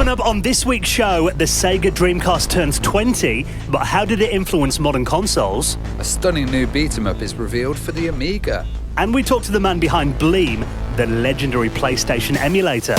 Coming up on this week's show, the Sega Dreamcast turns 20, but how did it influence modern consoles? A stunning new beat-em-up is revealed for the Amiga. And we talk to the man behind Bleem, the legendary PlayStation emulator.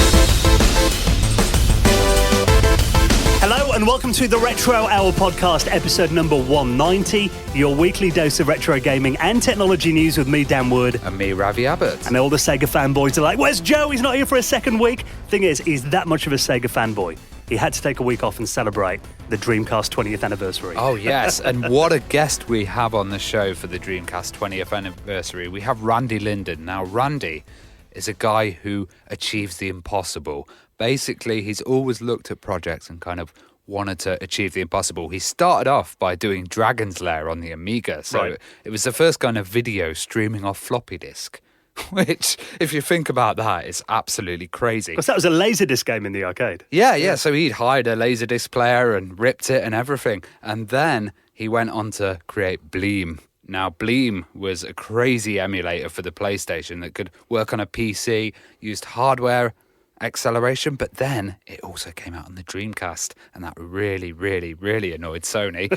Hello and welcome to the Retro Hour podcast, episode number 190, your weekly dose of retro gaming and technology news with me, Dan Wood. And me, Ravi Abbott. And all the Sega fanboys are like, where's Joe? He's not here for a second week. Thing is, he's that much of a Sega fanboy. He had to take a week off and celebrate the Dreamcast 20th anniversary. Oh, yes. And what a guest we have on the show for the Dreamcast 20th anniversary. We have Randy Linden. Now, Randy is a guy who achieves the impossible. Basically, he's always looked at projects and kind of wanted to achieve the impossible. He started off by doing Dragon's Lair on the Amiga. So It was the first kind of video streaming off floppy disk, which, if you think about that, is absolutely crazy. Because that was a Laserdisc game in the arcade. Yeah. So he'd hired a Laserdisc player and ripped it and everything. And then he went on to create Bleem. Now, Bleem was a crazy emulator for the PlayStation that could work on a PC, used hardware acceleration, but then it also came out on the Dreamcast, and that really, really, really annoyed Sony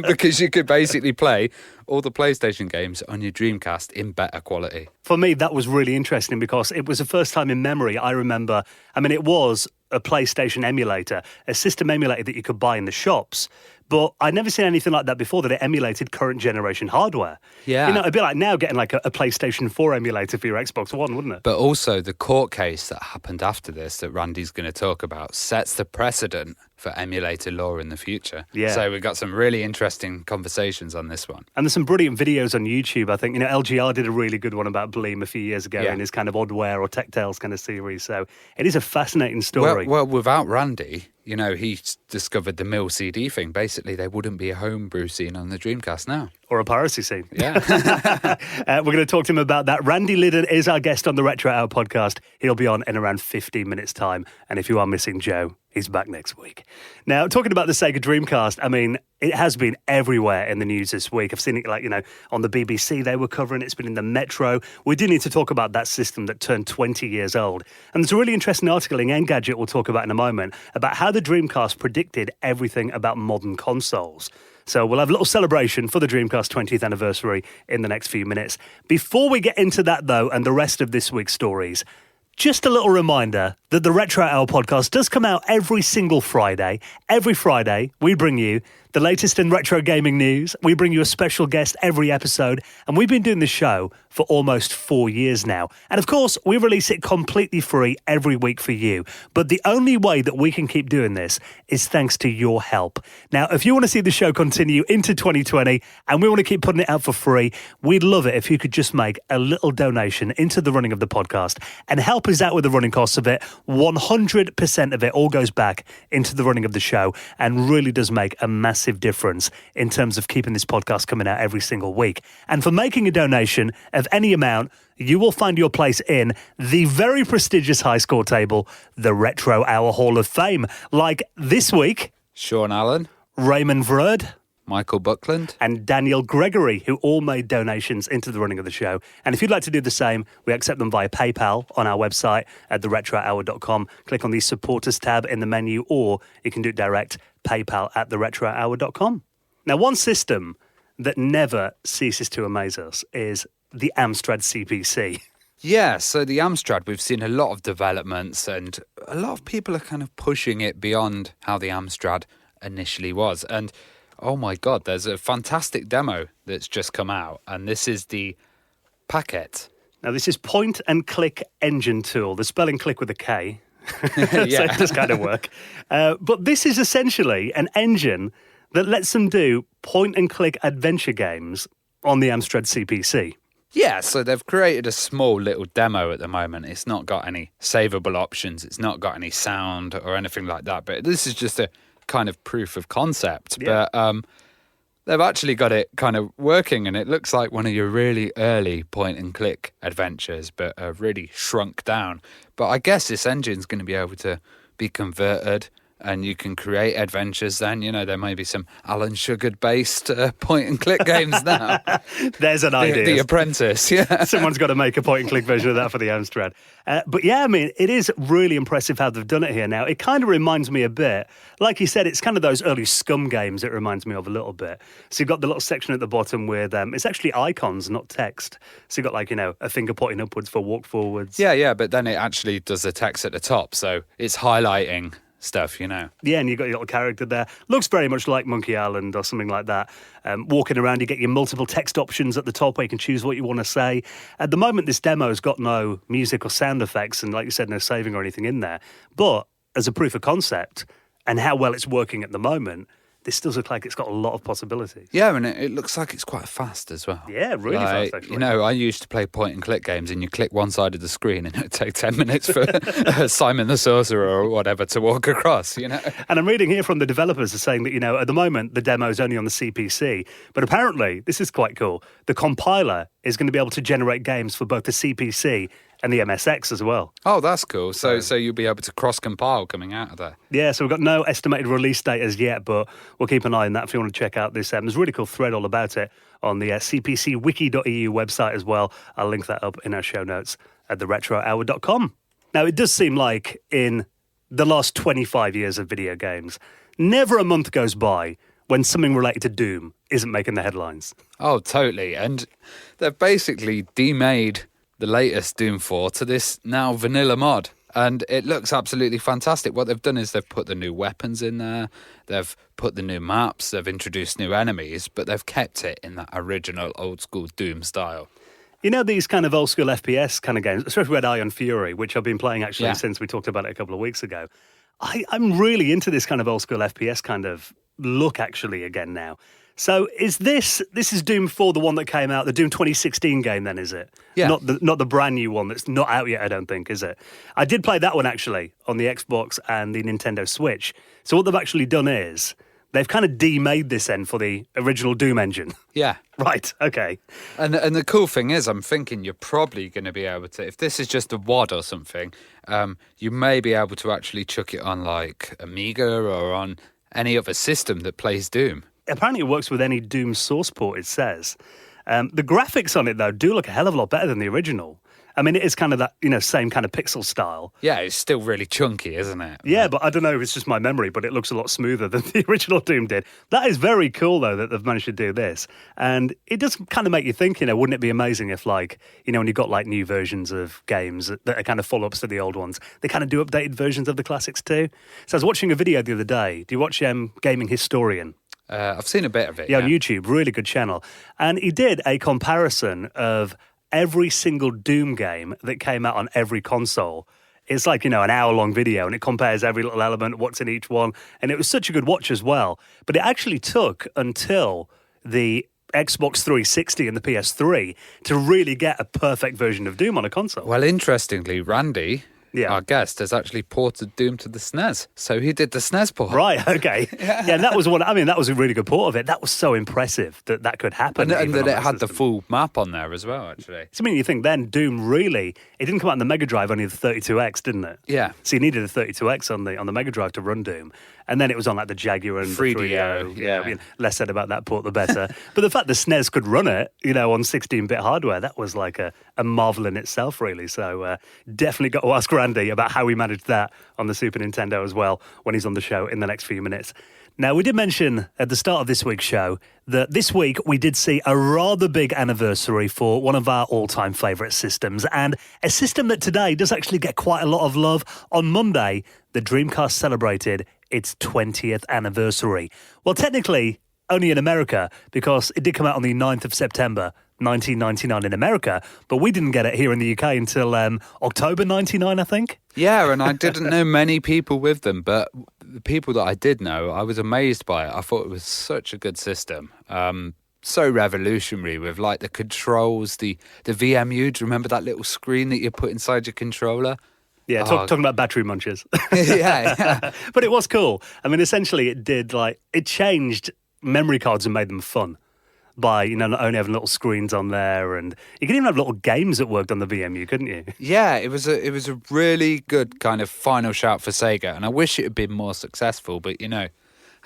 because you could basically play all the PlayStation games on your Dreamcast in better quality. For me, that was really interesting because it was the first time in memory I remember. I mean, it was a PlayStation emulator, a system emulator that you could buy in the shops. But I'd never seen anything like that before, that it emulated current generation hardware. Yeah. You know, it'd be like now getting like a PlayStation 4 emulator for your Xbox One, wouldn't it? But also the court case that happened after this that Randy's going to talk about sets the precedent for emulator law in the future. Yeah. So we've got some really interesting conversations on this one. And there's some brilliant videos on YouTube. I think, you know, LGR did a really good one about Bleem a few years ago in his kind of Oddware or Tech Tales kind of series. So it is a fascinating story. Well, without Randy, you know, he discovered the mill CD thing. Basically, there wouldn't be a homebrew scene on the Dreamcast now. Or a piracy scene. Yeah. We're going to talk to him about that. Randy Linden is our guest on the Retro Hour podcast. He'll be on in around 15 minutes' time. And if you are missing Joe, he's back next week. Now, talking about the Sega Dreamcast, I mean, it has been everywhere in the news this week. I've seen it, like, you know, on the BBC they were covering it. It's been in the Metro. We do need to talk about that system that turned 20 years old. And there's a really interesting article in Engadget we'll talk about in a moment about how the Dreamcast predicted everything about modern consoles. So we'll have a little celebration for the Dreamcast 20th anniversary in the next few minutes. Before we get into that, though, and the rest of this week's stories, just a little reminder that the Retro Hour podcast does come out every single Friday. Every Friday, we bring you the latest in retro gaming news. We bring you a special guest every episode, and we've been doing the show for almost 4 years now. And of course, we release it completely free every week for you. But the only way that we can keep doing this is thanks to your help. Now, if you want to see the show continue into 2020, and we want to keep putting it out for free, we'd love it if you could just make a little donation into the running of the podcast and help us out with the running costs of it. 100% of it all goes back into the running of the show and really does make a massive difference in terms of keeping this podcast coming out every single week. And for making a donation of any amount, you will find your place in the very prestigious high score table, the Retro Hour Hall of Fame. Like this week, Sean Allen, Raymond Vrud, Michael Buckland, and Daniel Gregory, who all made donations into the running of the show. And if you'd like to do the same, we accept them via PayPal on our website at theretrohour.com. Click on the supporters tab in the menu, or you can do it direct, PayPal at theretrohour.com. Now, one system that never ceases to amaze us is the Amstrad CPC. Yeah, so the Amstrad, we've seen a lot of developments, and a lot of people are kind of pushing it beyond how the Amstrad initially was. And oh my God, there's a fantastic demo that's just come out, and this is the Packet. Now, this is point and click engine tool. The spelling click with a K. Yeah. So it does kind of work. But this is essentially an engine that lets them do point and click adventure games on the Amstrad CPC. Yeah, so they've created a small little demo at the moment. It's not got any savable options. It's not got any sound or anything like that. But this is just a kind of proof of concept. Yeah. But they've actually got it kind of working, and it looks like one of your really early point and click adventures, but really shrunk down. But I guess this engine's going to be able to be converted and you can create adventures then. There may be some Alan Sugar-based point-and-click games now. There's an idea. The Apprentice, yeah. Someone's got to make a point-and-click version of that for the Amstrad. But yeah, I mean, it is really impressive how they've done it here now. It kind of reminds me a bit, like you said, it's kind of those early Scum games it reminds me of a little bit. So you've got the little section at the bottom with, it's actually icons, not text. So you've got like, a finger pointing upwards for walk forwards. Yeah, but then it actually does the text at the top. So it's highlighting stuff, Yeah, and you've got your little character there. Looks very much like Monkey Island or something like that. Walking around, you get your multiple text options at the top where you can choose what you want to say. At the moment, this demo's got no music or sound effects and, like you said, no saving or anything in there. But as a proof of concept and how well it's working at the moment, this still looks like it's got a lot of possibilities. Yeah, and it looks like it's quite fast as well. Yeah, really fast, actually. I used to play point-and-click games, and you click one side of the screen, and it would take 10 minutes for Simon the Sorcerer or whatever to walk across, And I'm reading here from the developers are saying that, at the moment, the demo is only on the CPC. But apparently, this is quite cool, the compiler is going to be able to generate games for both the CPC and the MSX as well. Oh, that's cool. So you'll be able to cross-compile coming out of there. Yeah, so we've got no estimated release date as yet, but we'll keep an eye on that if you want to check out this. There's a really cool thread all about it on the cpcwiki.eu website as well. I'll link that up in our show notes at theretrohour.com. Now, it does seem like in the last 25 years of video games, never a month goes by when something related to Doom isn't making the headlines. Oh, totally. And they've basically demade the latest Doom 4 to this now vanilla mod. And it looks absolutely fantastic. What they've done is they've put the new weapons in there, they've put the new maps, they've introduced new enemies, but they've kept it in that original old-school Doom style. These kind of old-school FPS kind of games, especially with Ion Fury, which I've been playing actually since we talked about it a couple of weeks ago. I'm really into this kind of old-school FPS kind of look actually again now. So is this is Doom 4, the one that came out, the Doom 2016 game then, is it? Yeah. Not the brand new one that's not out yet, I don't think, is it? I did play that one actually on the Xbox and the Nintendo Switch. So what they've actually done is they've kind of demade this end for the original Doom engine. Yeah. Right, okay. And the cool thing is, I'm thinking you're probably going to be able to, if this is just a WAD or something, you may be able to actually chuck it on like Amiga or on any other system that plays Doom. Apparently it works with any Doom source port, it says. The graphics on it, though, do look a hell of a lot better than the original. I mean, it is kind of that, same kind of pixel style. Yeah, it's still really chunky, isn't it? Yeah, but I don't know if it's just my memory, but it looks a lot smoother than the original Doom did. That is very cool, though, that they've managed to do this. And it does kind of make you think, wouldn't it be amazing if, like, when you've got, like, new versions of games that are kind of follow-ups to the old ones, they kind of do updated versions of the classics, too? So I was watching a video the other day. Do you watch Gaming Historian? I've seen a bit of it. Yeah, on YouTube, really good channel. And he did a comparison of every single Doom game that came out on every console. It's like, an hour-long video, and it compares every little element, what's in each one. And it was such a good watch as well. But it actually took until the Xbox 360 and the PS3 to really get a perfect version of Doom on a console. Well, interestingly, Randy, our guest, has actually ported Doom to the SNES. So he did the SNES port. Right, okay. Yeah, and that was that was a really good port of it. That was so impressive that could happen. And that it had the full map on there as well, actually. So, you think then Doom really, it didn't come out on the Mega Drive, only the 32X, didn't it? Yeah. So you needed a 32X on the Mega Drive to run Doom. And then it was on like the Jaguar and 3DO. The 3DO. Yeah. Less said about that port, the better. But the fact the SNES could run it, on 16-bit hardware, that was like a marvel in itself, really. So definitely got to ask Randy about how he managed that on the Super Nintendo as well when he's on the show in the next few minutes. Now, we did mention at the start of this week's show that this week we did see a rather big anniversary for one of our all-time favourite systems, and a system that today does actually get quite a lot of love. On Monday, the Dreamcast celebrated its 20th anniversary. Well, technically, only in America, because it did come out on the 9th of September, 1999 in America, but we didn't get it here in the UK until October 99, I think. Yeah, and I didn't know many people with them, but the people that I did know, I was amazed by it. I thought it was such a good system. So revolutionary with like the controls, the VMU. Do you remember that little screen that you put inside your controller? Yeah, talking about battery munchers. yeah. But it was cool. I mean, essentially it did it changed memory cards and made them fun. by, not only having little screens on there, and you could even have little games that worked on the VMU, couldn't you? Yeah, it was a really good kind of final shout for Sega, and I wish it had been more successful, but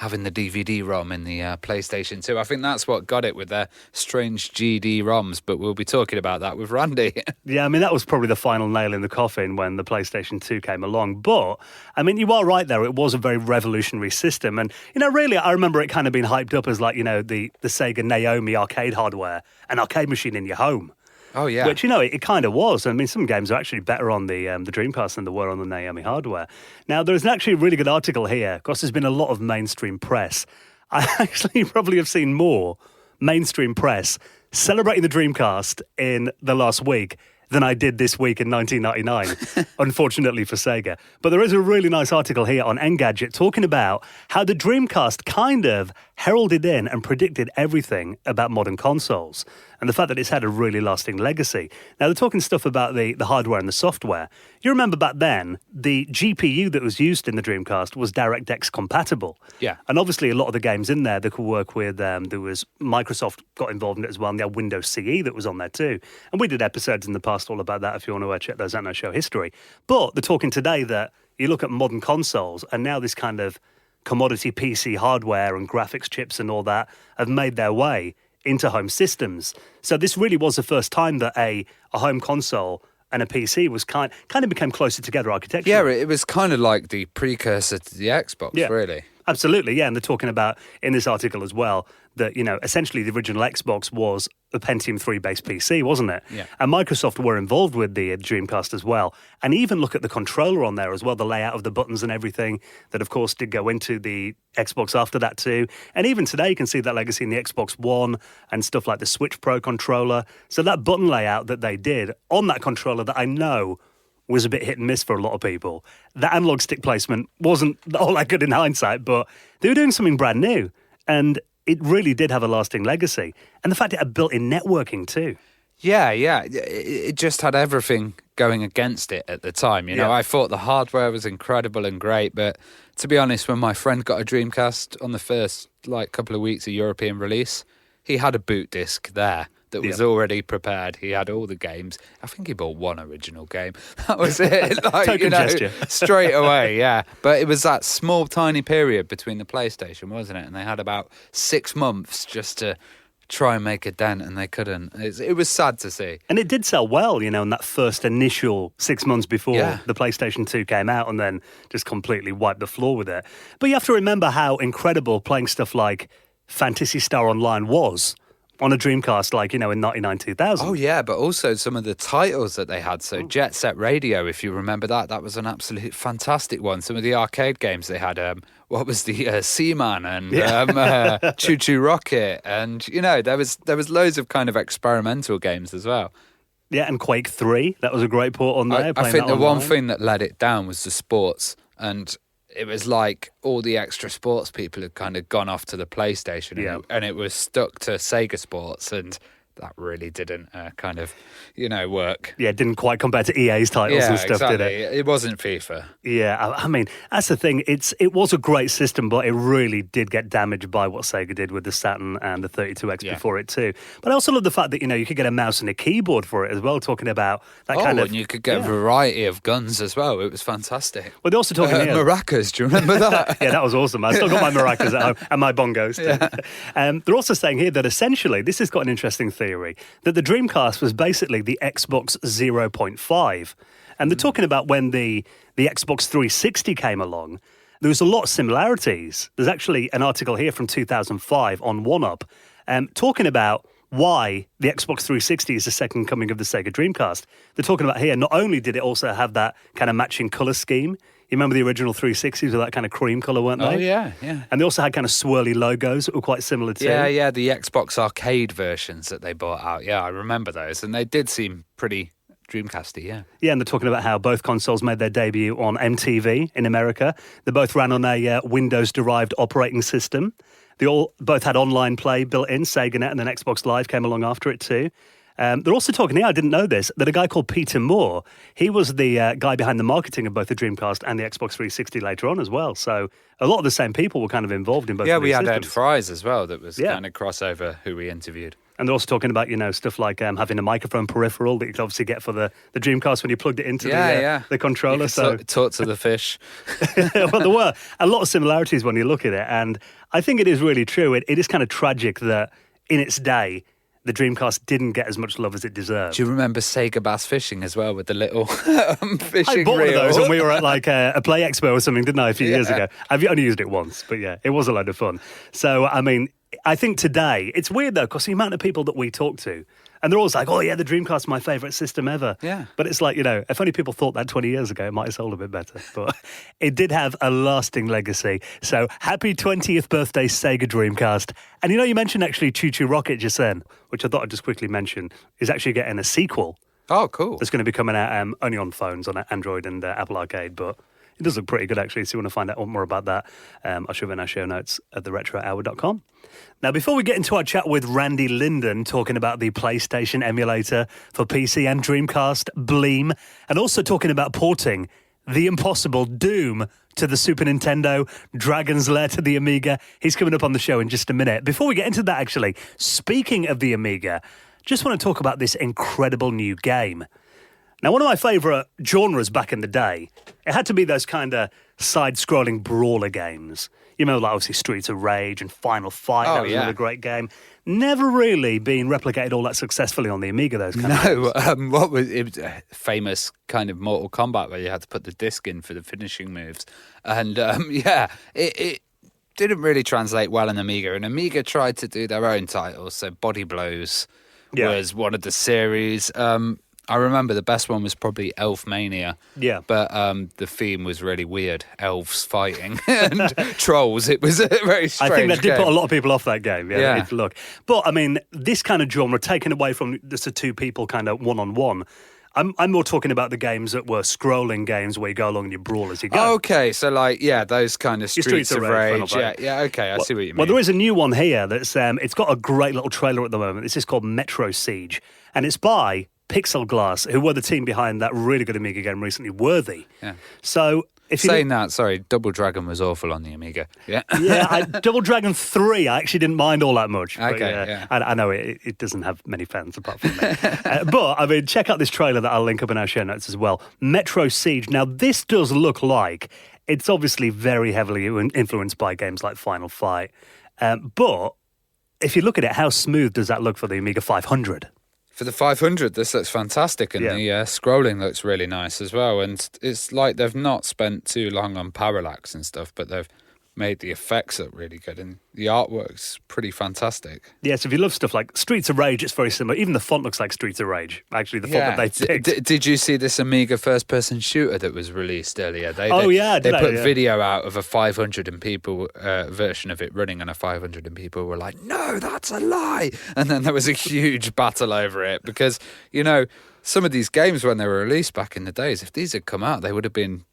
having the DVD-ROM in the PlayStation 2. I think that's what got it with their strange GD-ROMs, but we'll be talking about that with Randy. Yeah, I mean, that was probably the final nail in the coffin when the PlayStation 2 came along. But, I mean, you are right there. It was a very revolutionary system. And, really, I remember it kind of being hyped up as like, the Sega Naomi arcade hardware, an arcade machine in your home. Oh, yeah. Which, it kind of was. I mean, some games are actually better on the Dreamcast than they were on the Naomi hardware. Now, there's actually a really good article here. Of course, there's been a lot of mainstream press. I actually probably have seen more mainstream press celebrating the Dreamcast in the last week than I did this week in 1999, unfortunately for Sega. But there is a really nice article here on Engadget talking about how the Dreamcast kind of heralded in and predicted everything about modern consoles, and the fact that it's had a really lasting legacy. Now, they're talking stuff about the hardware and the software. You remember back then, the GPU that was used in the Dreamcast was DirectX compatible. Yeah. And obviously, a lot of the games in there, they could work with, there was Microsoft got involved in it as well, and they had Windows CE that was on there too. And we did episodes in the past all about that if you want to check those out in our show history. But they're talking today that you look at modern consoles, and now this kind of commodity PC hardware and graphics chips and all that have made their way into home systems. So this really was the first time that a home console and a PC was kind of became closer together architecturally. Yeah, it was kind of like the precursor to the Xbox, really. Absolutely, yeah. And they're talking about, in this article as well, that, essentially the original Xbox was a Pentium 3-based PC, wasn't it? Yeah. And Microsoft were involved with the Dreamcast as well. And even look at the controller on there as well, the layout of the buttons and everything that, of course, did go into the Xbox after that too. And even today, you can see that legacy in the Xbox One and stuff like the Switch Pro controller. So that button layout that they did on that controller that I know was a bit hit and miss for a lot of people. The analog stick placement wasn't all that good in hindsight, but they were doing something brand new. And it really did have a lasting legacy. And the fact it had built-in networking too. Yeah. It just had everything going against it at the time. I thought the hardware was incredible and great, but to be honest, when my friend got a Dreamcast on the first couple of weeks of European release, he had a boot disc there that was already prepared. He had all the games. I think he bought one original game. That was it. Token gesture. Straight away, yeah. But it was that small, tiny period between the PlayStation, wasn't it? And they had about 6 months just to try and make a dent, and they couldn't. It was sad to see. And it did sell well, in that first initial 6 months before the PlayStation 2 came out, and then just completely wiped the floor with it. But you have to remember how incredible playing stuff like Fantasy Star Online was on a Dreamcast, in 99, 2000. Oh, yeah, but also some of the titles that they had. So Jet Set Radio, if you remember that was an absolute fantastic one. Some of the arcade games they had, what was the Seaman and Choo Choo Rocket. And, there was loads of kind of experimental games as well. Yeah, and Quake 3, that was a great port on there. I think the one thing that let it down was the sports, and it was like all the extra sports people had kind of gone off to the PlayStation and it was stuck to Sega Sports, and that really didn't work. Yeah, it didn't quite compare to EA's titles and stuff, exactly. did it? It wasn't FIFA. Yeah, I mean, that's the thing. It was a great system, but it really did get damaged by what Sega did with the Saturn and the 32X before it too. But I also love the fact that, you could get a mouse and a keyboard for it as well, talking about that kind of... and you could get a variety of guns as well. It was fantastic. Well, they're also talking here... Maracas, do you remember that? Yeah, that was awesome. I still got my maracas at home and my bongos too. Yeah. They're also saying here that essentially, this has got an interesting theory, that the Dreamcast was basically the Xbox 0.5. And they're talking about when the Xbox 360 came along, there was a lot of similarities. There's actually an article here from 2005 on 1UP talking about why the Xbox 360 is the second coming of the Sega Dreamcast. They're talking about here, not only did it also have that kind of matching colour scheme. You remember the original 360s with that kind of cream colour, weren't they? Oh, yeah. And they also had kind of swirly logos that were quite similar too. Yeah, the Xbox arcade versions that they brought out. Yeah, I remember those. And they did seem pretty Dreamcasty, yeah. Yeah, and they're talking about how both consoles made their debut on MTV in America. They both ran on a Windows-derived operating system. They both had online play built in. SegaNet and then Xbox Live came along after it too. They're also talking here, I didn't know this, that a guy called Peter Moore, he was the guy behind the marketing of both the Dreamcast and the Xbox 360 later on as well. So a lot of the same people were kind of involved in both of these we had Ed systems. Fries as well that was kind of crossover who we interviewed. And they're also talking about, stuff like having a microphone peripheral that you could obviously get for the Dreamcast when you plugged it into the controller. You could talk to the fish. Well, there were a lot of similarities when you look at it. And I think it is really true. It is kind of tragic that in its day, the Dreamcast didn't get as much love as it deserved. Do you remember Sega Bass Fishing as well with the little fishing I bought reel? one of those when we were at like a Play Expo or something, didn't I, a few years ago? I've only used it once, but yeah, it was a load of fun. So, I mean, I think today, it's weird though, because the amount of people that we talk to, and they're always like, oh yeah, the Dreamcast is my favourite system ever. Yeah. But it's like, if only people thought that 20 years ago, it might have sold a bit better. But it did have a lasting legacy. So happy 20th birthday, Sega Dreamcast. And you mentioned actually Choo Choo Rocket just then, which I thought I'd just quickly mention, is actually getting a sequel. Oh, cool. That's going to be coming out only on phones, on Android and Apple Arcade, but it does look pretty good, actually. So if you want to find out more about that, I'll shove it in our show notes at theretrohour.com. Now, before we get into our chat with Randy Linden, talking about the PlayStation emulator for PC and Dreamcast, Bleem, and also talking about porting the impossible Doom to the Super Nintendo, Dragon's Lair to the Amiga, he's coming up on the show in just a minute. Before we get into that, actually, speaking of the Amiga, just want to talk about this incredible new game. Now, one of my favourite genres back in the day, it had to be those kind of side-scrolling brawler games. Like obviously Streets of Rage and Final Fight. That was another great game. Never really been replicated all that successfly on the Amiga, those kind of games. What was it? Was a famous kind of Mortal Kombat where you had to put the disc in for the finishing moves. And it didn't really translate well in Amiga. And Amiga tried to do their own titles. So Body Blows was one of the series. I remember the best one was probably Elf Mania. Yeah. But the theme was really weird. Elves fighting and trolls. It was a very strange I think that did game. put a lot of people off that game. Yeah. Look. But, I mean, this kind of genre, taken away from just the two people kind of one-on-one, I'm more talking about the games that were scrolling games where you go along and you brawl as you go. Okay, so those kind of Streets of Rage. Yeah, okay, I see what you mean. Well, there is a new one here that's, it's got a great little trailer at the moment. This is called Metro Siege, and it's by Pixel Glass, who were the team behind that really good Amiga game recently, Worthy. Yeah. So if you Double Dragon was awful on the Amiga. Yeah. Double Dragon 3, I actually didn't mind all that much. Okay, I know it doesn't have many fans apart from me. But, I mean, check out this trailer that I'll link up in our show notes as well. Metro Siege. Now, this does look like it's obviously very heavily influenced by games like Final Fight. But if you look at it, how smooth does that look for the Amiga 500? For the 500, this looks fantastic, and the scrolling looks really nice as well. And it's like they've not spent too long on parallax and stuff, but they've made the effects look really good, and the artwork's pretty fantastic. Yes, if you love stuff like Streets of Rage, it's very similar. Even the font looks like Streets of Rage, actually, the font that they picked. Did you see this Amiga first-person shooter that was released earlier? They put video out of a 500 and people version of it running, and a 500 and people were like, no, that's a lie! And then there was a huge battle over it, because, some of these games, when they were released back in the days, if these had come out, they would have been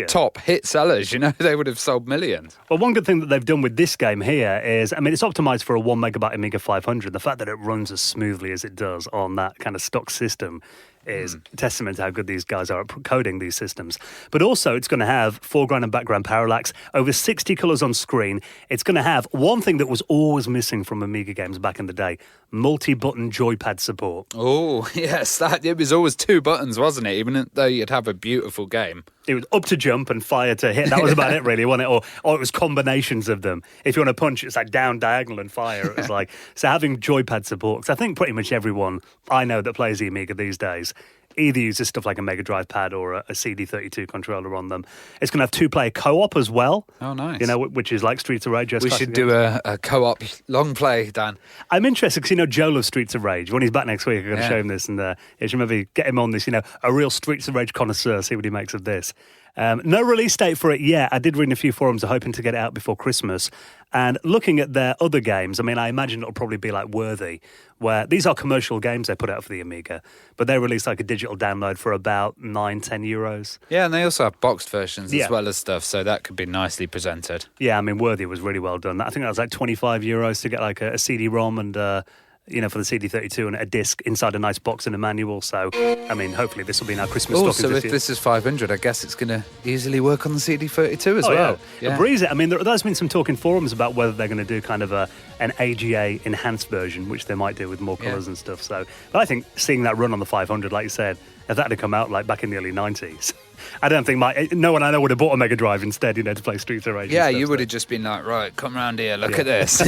top hit sellers, they would have sold millions. Well, one good thing that they've done with this game here is, I mean, it's optimized for a 1 megabyte Amiga 500. The fact that it runs as smoothly as it does on that kind of stock system is testament to how good these guys are at coding these systems. But also, it's going to have foreground and background parallax, over 60 colours on screen. It's going to have one thing that was always missing from Amiga games back in the day, multi-button joypad support. Oh, yes, it was always 2 buttons, wasn't it? Even though you'd have a beautiful game. It was up to jump and fire to hit. That was about it, really, wasn't it? Or it was combinations of them. If you want to punch, it's like down, diagonal, and fire. It was like, so having joypad support, because I think pretty much everyone I know that plays the Amiga these days either uses stuff like a Mega Drive pad or a CD32 controller on them. It's going to have 2-player co-op as well. Oh, nice. Which is like Streets of Rage. We should do a co-op long play, Dan. I'm interested because, Joe loves Streets of Rage. When he's back next week, I'm going to show him this and you should maybe get him on this, a real Streets of Rage connoisseur, see what he makes of this. No release date for it yet. I did read in a few forums, I'm hoping to get it out before Christmas. And looking at their other games, I mean, I imagine it'll probably be like Worthy, where these are commercial games they put out for the Amiga, but they release like a digital download for about €9-10. Yeah, and they also have boxed versions as well as stuff, so that could be nicely presented. Yeah, I mean, Worthy was really well done. I think that was like €25 to get like a CD-ROM and for the CD32 and a disc inside a nice box and a manual. So, I mean, hopefully this will be in our Christmas stockings So this if year. this is 500, I guess it's going to easily work on the CD32 as well. Yeah. Breeze it. I mean, there's been some talk in forums about whether they're going to do kind of an AGA enhanced version, which they might do with more colours and stuff. So, but I think seeing that run on the 500, like you said, if that had come out like back in the early 90s, I don't think no one I know would have bought a Mega Drive instead, to play Streets of Rage. Yeah, you would have just been like, right, come round here, look at this.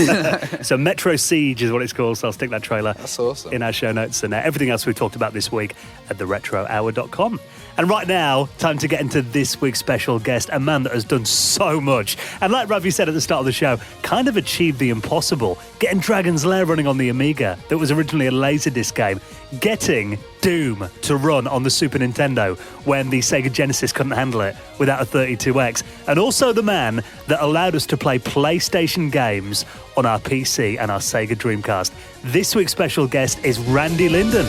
So Metro Siege is what it's called, so I'll stick that trailer That's awesome. in our show notes, and everything else we've talked about this week at theretrohour.com. And right now, time to get into this week's special guest, a man that has done so much. And like Ravi said at the start of the show, kind of achieved the impossible, getting Dragon's Lair running on the Amiga that was originally a Laserdisc game, getting Doom to run on the Super Nintendo when the Sega Genesis couldn't handle it without a 32X, and also the man that allowed us to play PlayStation games on our PC and our Sega Dreamcast. This week's special guest is Randy Linden.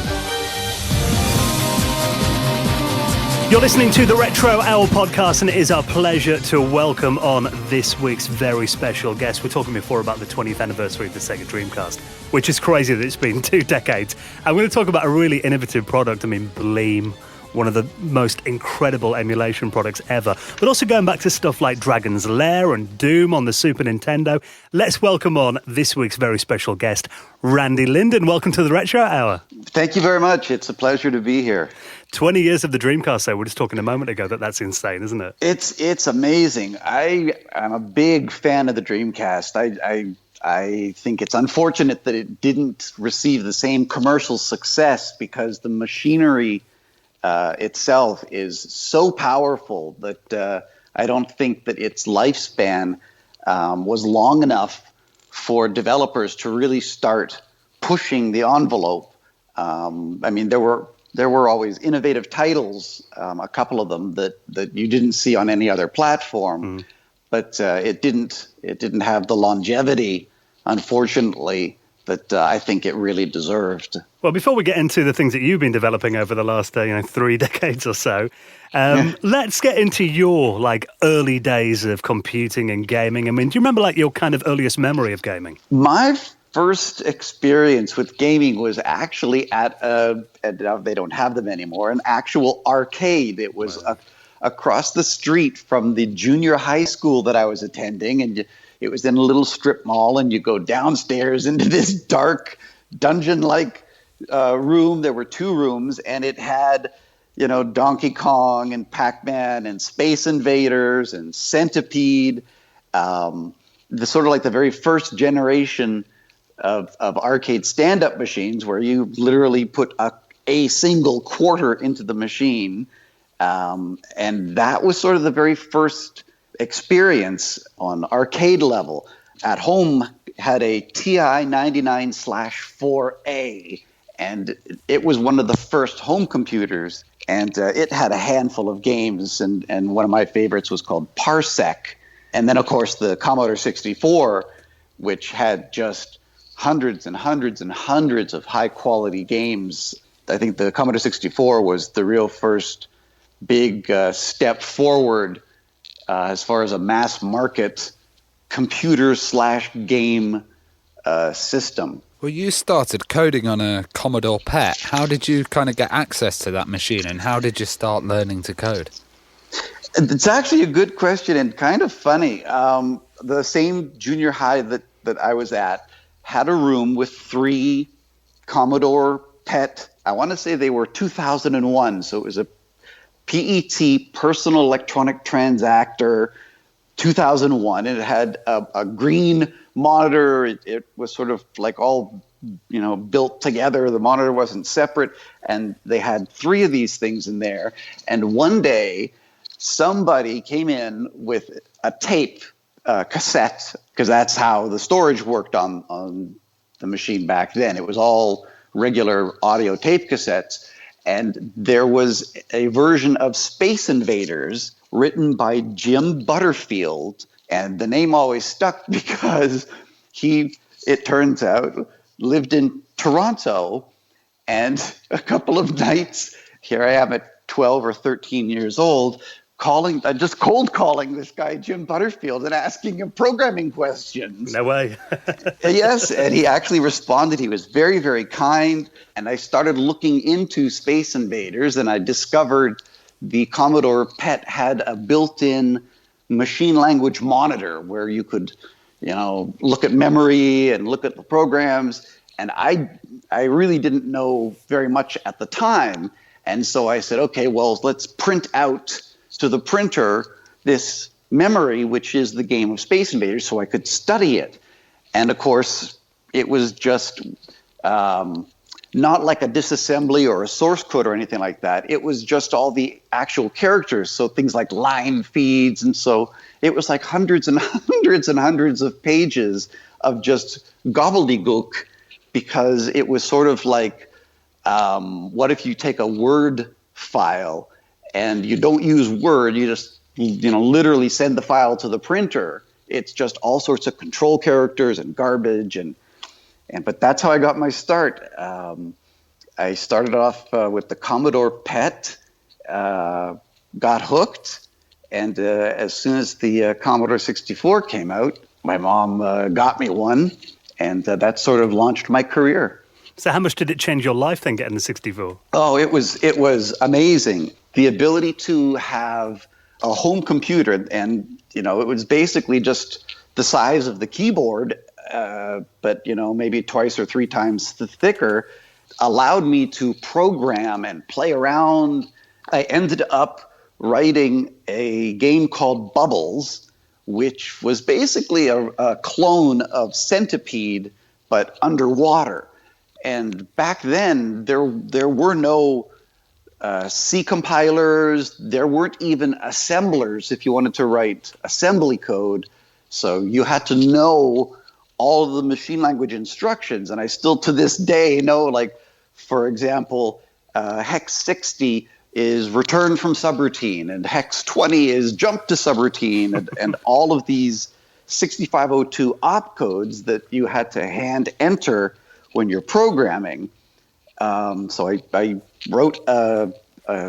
You're listening to the Retro Hour podcast, and it is our pleasure to welcome on this week's very special guest. We're talking before about the 20th anniversary of the Sega Dreamcast, which is crazy that it's been 2 decades. I'm going to talk about a really innovative product. I mean, Bleem, one of the most incredible emulation products ever, but also going back to stuff like Dragon's Lair and Doom on the Super Nintendo. Let's welcome on this week's very special guest, Randy Linden. Welcome to the Retro Hour. Thank you very much. It's a pleasure to be here. 20 years of the Dreamcast, so we're just talking a moment ago that's insane, isn't it? It's amazing. I'm a big fan of the Dreamcast. I think it's unfortunate that it didn't receive the same commercial success because the machinery itself is so powerful that I don't think that its lifespan was long enough for developers to really start pushing the envelope. I mean, there were always innovative titles, a couple of them that you didn't see on any other platform, but it didn't have the longevity, unfortunately, that I think it really deserved. Well, before we get into the things that you've been developing over the last 3 decades or so, let's get into your early days of computing and gaming. I mean, do you remember your kind of earliest memory of gaming? My first experience with gaming was actually at they don't have them anymore, an actual arcade. It was across the street from the junior high school that I was attending, and it was in a little strip mall, and you go downstairs into this dark dungeon-like room. There were 2 rooms, and it had, Donkey Kong and Pac-Man and Space Invaders and Centipede, the very first generation of arcade stand-up machines where you literally put a single quarter into the machine. And that was sort of the very first experience on arcade level. At home, had a TI 99/4A, and it was one of the first home computers, and it had a handful of games, and one of my favorites was called Parsec. And then, of course, the Commodore 64, which had just hundreds and hundreds and hundreds of high-quality games. I think the Commodore 64 was the real first big step forward as far as a mass market computer/game system. Well, you started coding on a Commodore PET. How did you kind of get access to that machine, and how did you start learning to code? It's actually a good question and kind of funny. The same junior high that I was at had a room with 3 Commodore PET. I want to say they were 2001, so it was a PET, Personal Electronic Transactor, 2001. It had a green monitor. It was sort of all, built together. The monitor wasn't separate, and they had 3 of these things in there. And one day, somebody came in with a tape cassette, because that's how the storage worked on the machine back then. It was all regular audio tape cassettes. And there was a version of Space Invaders written by Jim Butterfield. And the name always stuck because he, it turns out, lived in Toronto. And a couple of nights, here I am at 12 or 13 years old, just cold calling this guy, Jim Butterfield, and asking him programming questions. No way. Yes, and he actually responded. He was very, very kind. And I started looking into Space Invaders, and I discovered the Commodore PET had a built-in machine language monitor where you could, look at memory and look at the programs. And I really didn't know very much at the time. And so I said, okay, well, let's print out to the printer this memory, which is the game of Space Invaders, so I could study it. And of course, it was just not like a disassembly or a source code or anything like that. It was just all the actual characters, so things like line feeds. And so it was like hundreds and hundreds and hundreds of pages of just gobbledygook, because it was sort of like, what if you take a Word file and you don't use Word, you just literally send the file to the printer. It's just all sorts of control characters and garbage, but that's how I got my start. I started off with the Commodore PET, got hooked, and as soon as the Commodore 64 came out, my mom got me one, and that sort of launched my career. So how much did it change your life then, getting the 64? Oh, it was amazing. The ability to have a home computer, and it was basically just the size of the keyboard, but maybe twice or three times thicker, allowed me to program and play around. I ended up writing a game called Bubbles, which was basically a clone of Centipede, but underwater. And back then, there were no C compilers. There weren't even assemblers if you wanted to write assembly code. So you had to know all of the machine language instructions. And I still to this day know, like, for example, hex 60 is return from subroutine, and hex 20 is jump to subroutine, and all of these 6502 opcodes that you had to hand enter when you're programming. So I wrote a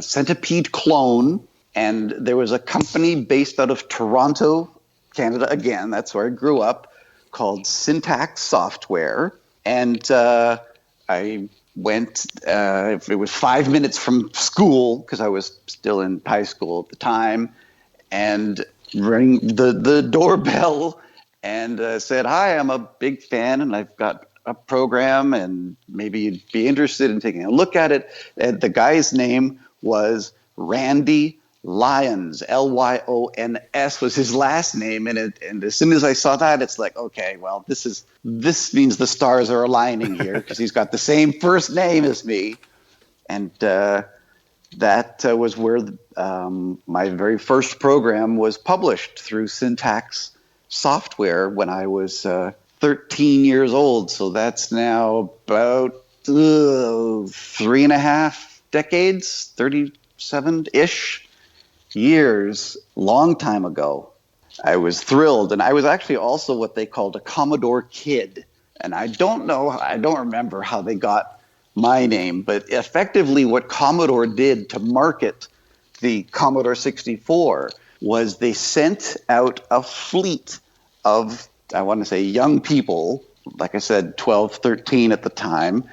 Centipede clone, and there was a company based out of Toronto, Canada, again, that's where I grew up, called Syntax Software. And I went, it was 5 minutes from school, because I was still in high school at the time, and rang the doorbell and said, "Hi, I'm a big fan, and I've got a program, and maybe you'd be interested in taking a look at it." And the guy's name was Randy Lyons. Lyons was his last name. And as soon as I saw that, it's like, okay, well, this means the stars are aligning here, because he's got the same first name as me. And that was where my very first program was published, through Syntax Software, when I was 13 years old. So that's now about 3.5 decades, 37-ish years, long time ago. I was thrilled. And I was actually also what they called a Commodore kid. And I don't remember how they got my name, but effectively what Commodore did to market the Commodore 64 was they sent out a fleet of, I want to say, young people, like I said, 12, 13 at the time,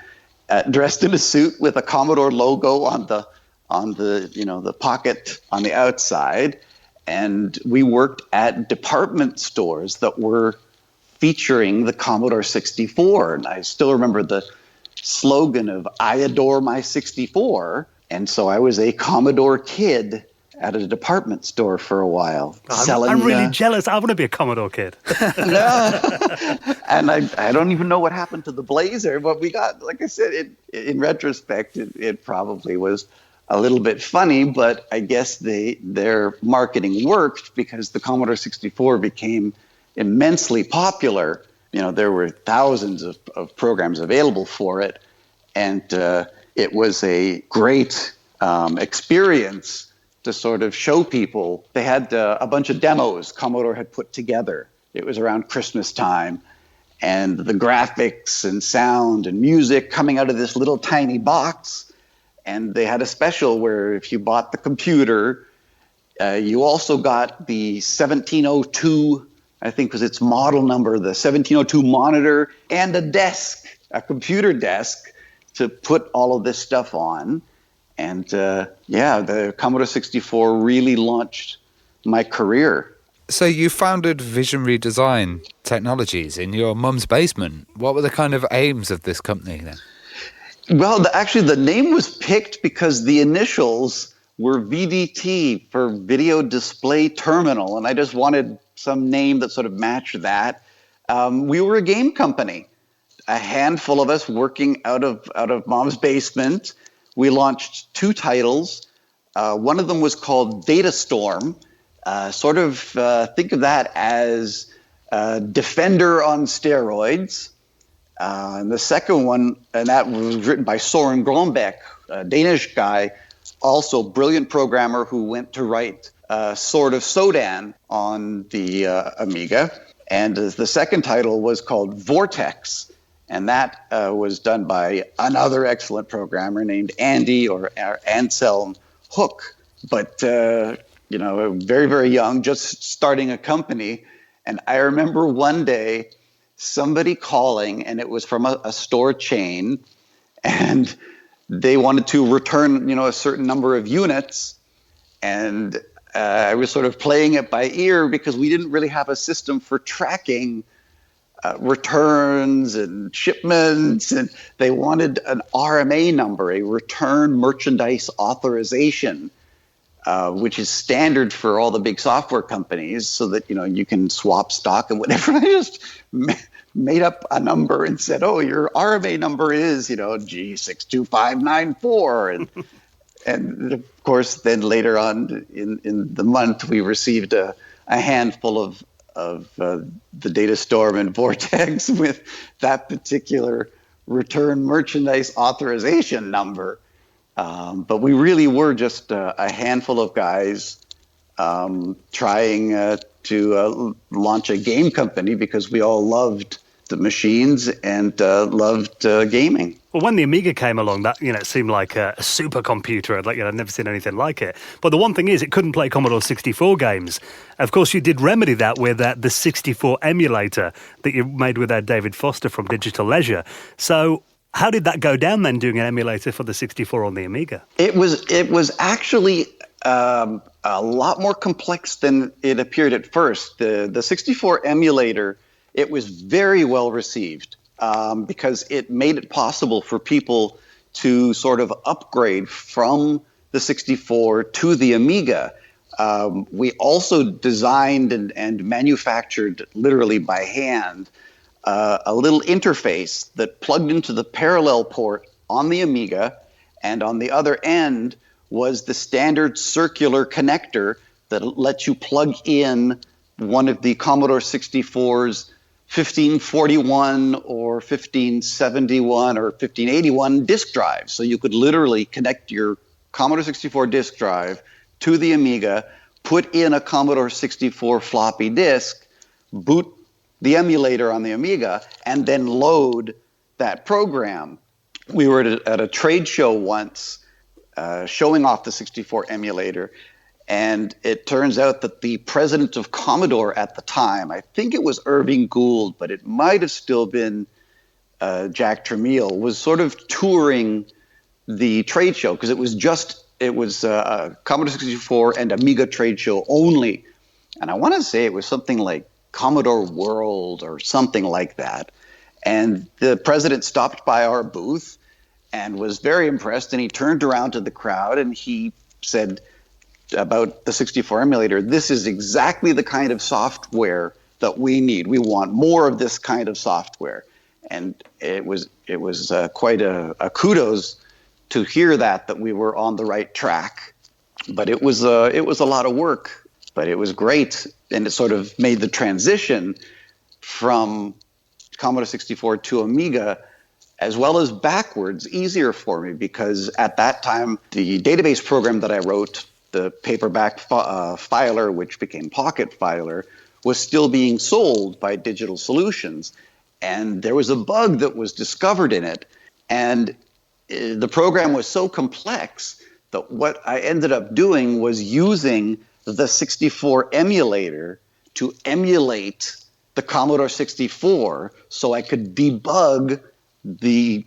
dressed in a suit with a Commodore logo on the the pocket on the outside. And we worked at department stores that were featuring the Commodore 64. And I still remember the slogan of "I adore my 64." And so I was a Commodore kid at a department store for a while. I'm really jealous. I want to be a Commodore kid. And I don't even know what happened to the Blazer, but we got, like I said, in retrospect, it probably was a little bit funny, but I guess their marketing worked, because the Commodore 64 became immensely popular. There were thousands of programs available for it, and it was a great experience to sort of show people. They had a bunch of demos Commodore had put together. It was around Christmas time, and the graphics and sound and music coming out of this little tiny box. And they had a special where if you bought the computer, You also got the 1702, I think was its model number, the 1702 monitor, and a desk, a computer desk, to put all of this stuff on. And the Commodore 64 really launched my career. So you founded Visionary Design Technologies in your mum's basement. What were the kind of aims of this company then? Well, actually, the name was picked because the initials were VDT, for Video Display Terminal, and I just wanted some name that sort of matched that. We were a game company, a handful of us working out of mom's basement. We launched 2 titles. One of them was called Data Storm. Think of that as Defender on steroids. And the second one, and that was written by Søren Grønbæk, a Danish guy, also brilliant programmer who went to write Sword of Sodan on the Amiga. And the second title was called Vortex, and that was done by another excellent programmer named Andy or Anselm Hook. But very, very young, just starting a company. And I remember one day somebody calling, and it was from a store chain, and they wanted to return, a certain number of units. And I was sort of playing it by ear because we didn't really have a system for tracking returns and shipments. And they wanted an RMA number, a Return Merchandise Authorization, which is standard for all the big software companies, so that you can swap stock and whatever. I just made up a number and said, "Oh, your RMA number is G62594," and of course, then later on in the month, we received a handful of the Data Storm and Vortex with that particular Return Merchandise Authorization number. But we really were just a handful of guys trying to launch a game company because we all loved the machines and loved gaming. Well, when the Amiga came along, that it seemed like a supercomputer. I'd never seen anything like it. But the one thing is, it couldn't play Commodore 64 games. Of course, you did remedy that with the 64 emulator that you made with David Foster from Digital Leisure. So how did that go down then, doing an emulator for the 64 on the Amiga? It was actually a lot more complex than it appeared at first. The 64 emulator, it was very well received because it made it possible for people to sort of upgrade from the 64 to the Amiga. We also designed and manufactured, literally by hand, a little interface that plugged into the parallel port on the Amiga, and on the other end was the standard circular connector that lets you plug in one of the Commodore 64's 1541 or 1571 or 1581 disk drives. So you could literally connect your Commodore 64 disk drive to the Amiga, put in a Commodore 64 floppy disk, boot the emulator on the Amiga, and then load that program. We were at a trade show once showing off the 64 emulator, and it turns out that the president of Commodore at the time, I think it was Irving Gould, but it might have still been Jack Tramiel, was sort of touring the trade show because it was a Commodore 64 and Amiga trade show only. And I want to say it was something like Commodore World or something like that. And the president stopped by our booth and was very impressed, and he turned around to the crowd and he said about the 64 emulator, "This is exactly the kind of software that we need. We want more of this kind of software." And it was quite a kudos to hear that we were on the right track. But it was a lot of work, but it was great, and it sort of made the transition from Commodore 64 to Amiga, as well as backwards, easier for me, because at that time the database program that I wrote, the paperback filer, which became Pocket Filer, was still being sold by Digital Solutions. And there was a bug that was discovered in it. And the program was so complex that what I ended up doing was using the 64 emulator to emulate the Commodore 64 so I could debug the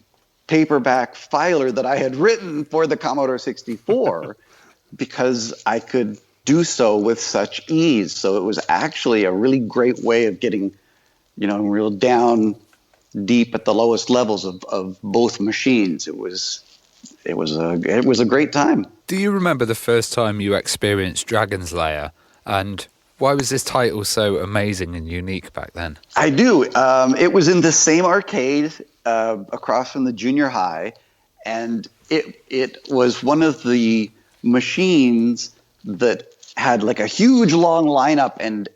paperback filer that I had written for the Commodore 64 because I could do so with such ease. So it was actually a really great way of getting, real down deep at the lowest levels of both machines. It was a great time. Do you remember the first time you experienced Dragon's Lair, and why was this title so amazing and unique back then? I do. It was in the same arcade across from the junior high, and it was one of the machines that had like a huge long lineup, and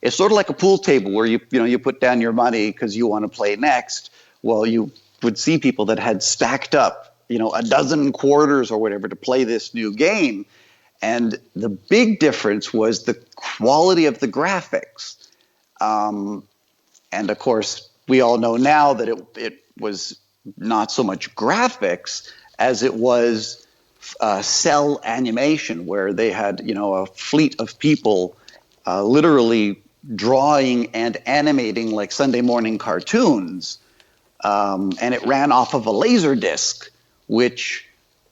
it's sort of like a pool table where you put down your money because you want to play next. Well, you would see people that had stacked up, a dozen quarters or whatever to play this new game. And the big difference was the quality of the graphics. And of course, we all know now that it was not so much graphics as it was cell animation, where they had, a fleet of people literally drawing and animating like Sunday morning cartoons. And it ran off of a laser disc, which,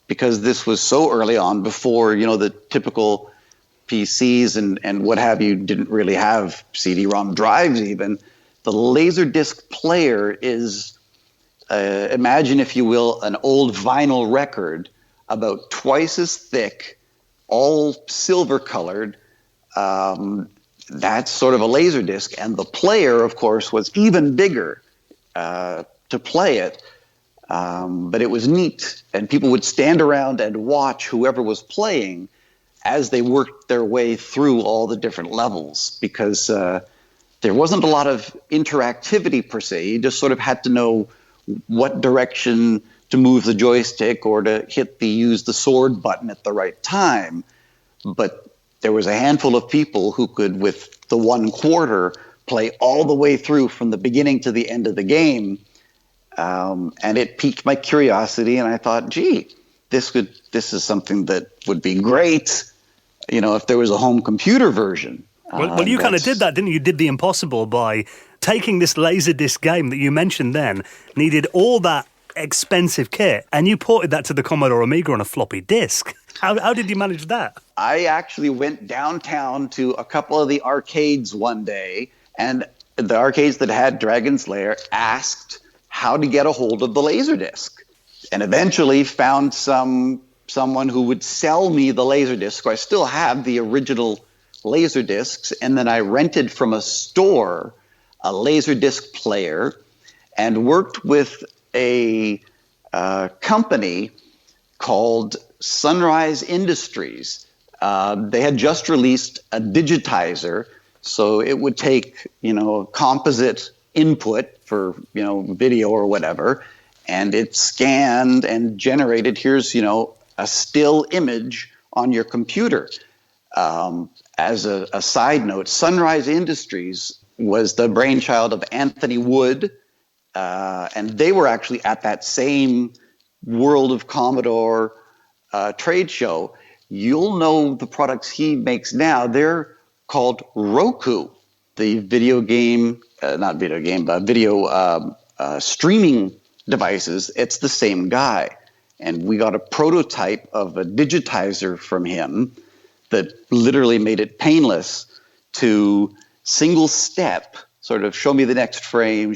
because this was so early on, before, the typical PCs and what have you didn't really have CD-ROM drives even, the laser disc player is, imagine, if you will, an old vinyl record about twice as thick, all silver-colored. That's sort of a laser disc. And the player, of course, was even bigger to play it. But it was neat, and people would stand around and watch whoever was playing as they worked their way through all the different levels, because there wasn't a lot of interactivity per se. You just sort of had to know what direction to move the joystick or to use the sword button at the right time. But there was a handful of people who could, with the 1/4, play all the way through from the beginning to the end of the game. And it piqued my curiosity, and I thought, gee, this is something that would be great, if there was a home computer version. Well, you kind of did that, didn't you? You did the impossible by taking this Laserdisc game that you mentioned then, needed all that expensive kit, and you ported that to the Commodore Amiga on a floppy disk. How did you manage that? I actually went downtown to a couple of the arcades one day, and the arcades that had Dragon's Lair asked how to get a hold of the Laserdisc, and eventually found someone who would sell me the Laserdisc. So I still have the original Laserdiscs, and then I rented from a store a Laserdisc player and worked with a company called Sunrise Industries. They had just released a digitizer, so it would take, composite input for, video or whatever, and it scanned and generated, here's, a still image on your computer. As a side note, Sunrise Industries was the brainchild of Anthony Wood, and they were actually at that same World of Commodore trade show. You'll know the products he makes now. They're called Roku, the video game, not video game, but video streaming devices. It's the same guy. And we got a prototype of a digitizer from him that literally made it painless to single step, sort of show me the next frame,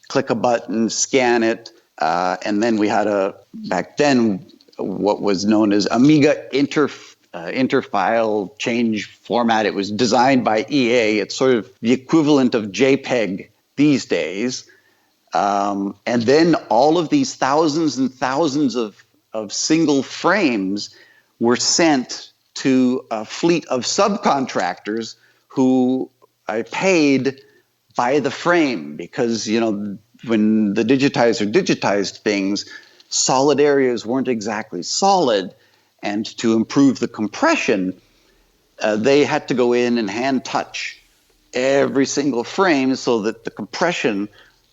click a button, scan it. And then we had back then, what was known as Amiga interfile change format. It was designed by EA. It's sort of the equivalent of JPEG these days. And then all of these thousands and thousands of single frames were sent to a fleet of subcontractors who I paid by the frame, because, when the digitizer digitized things, solid areas weren't exactly solid. And to improve the compression, they had to go in and hand touch every single frame so that the compression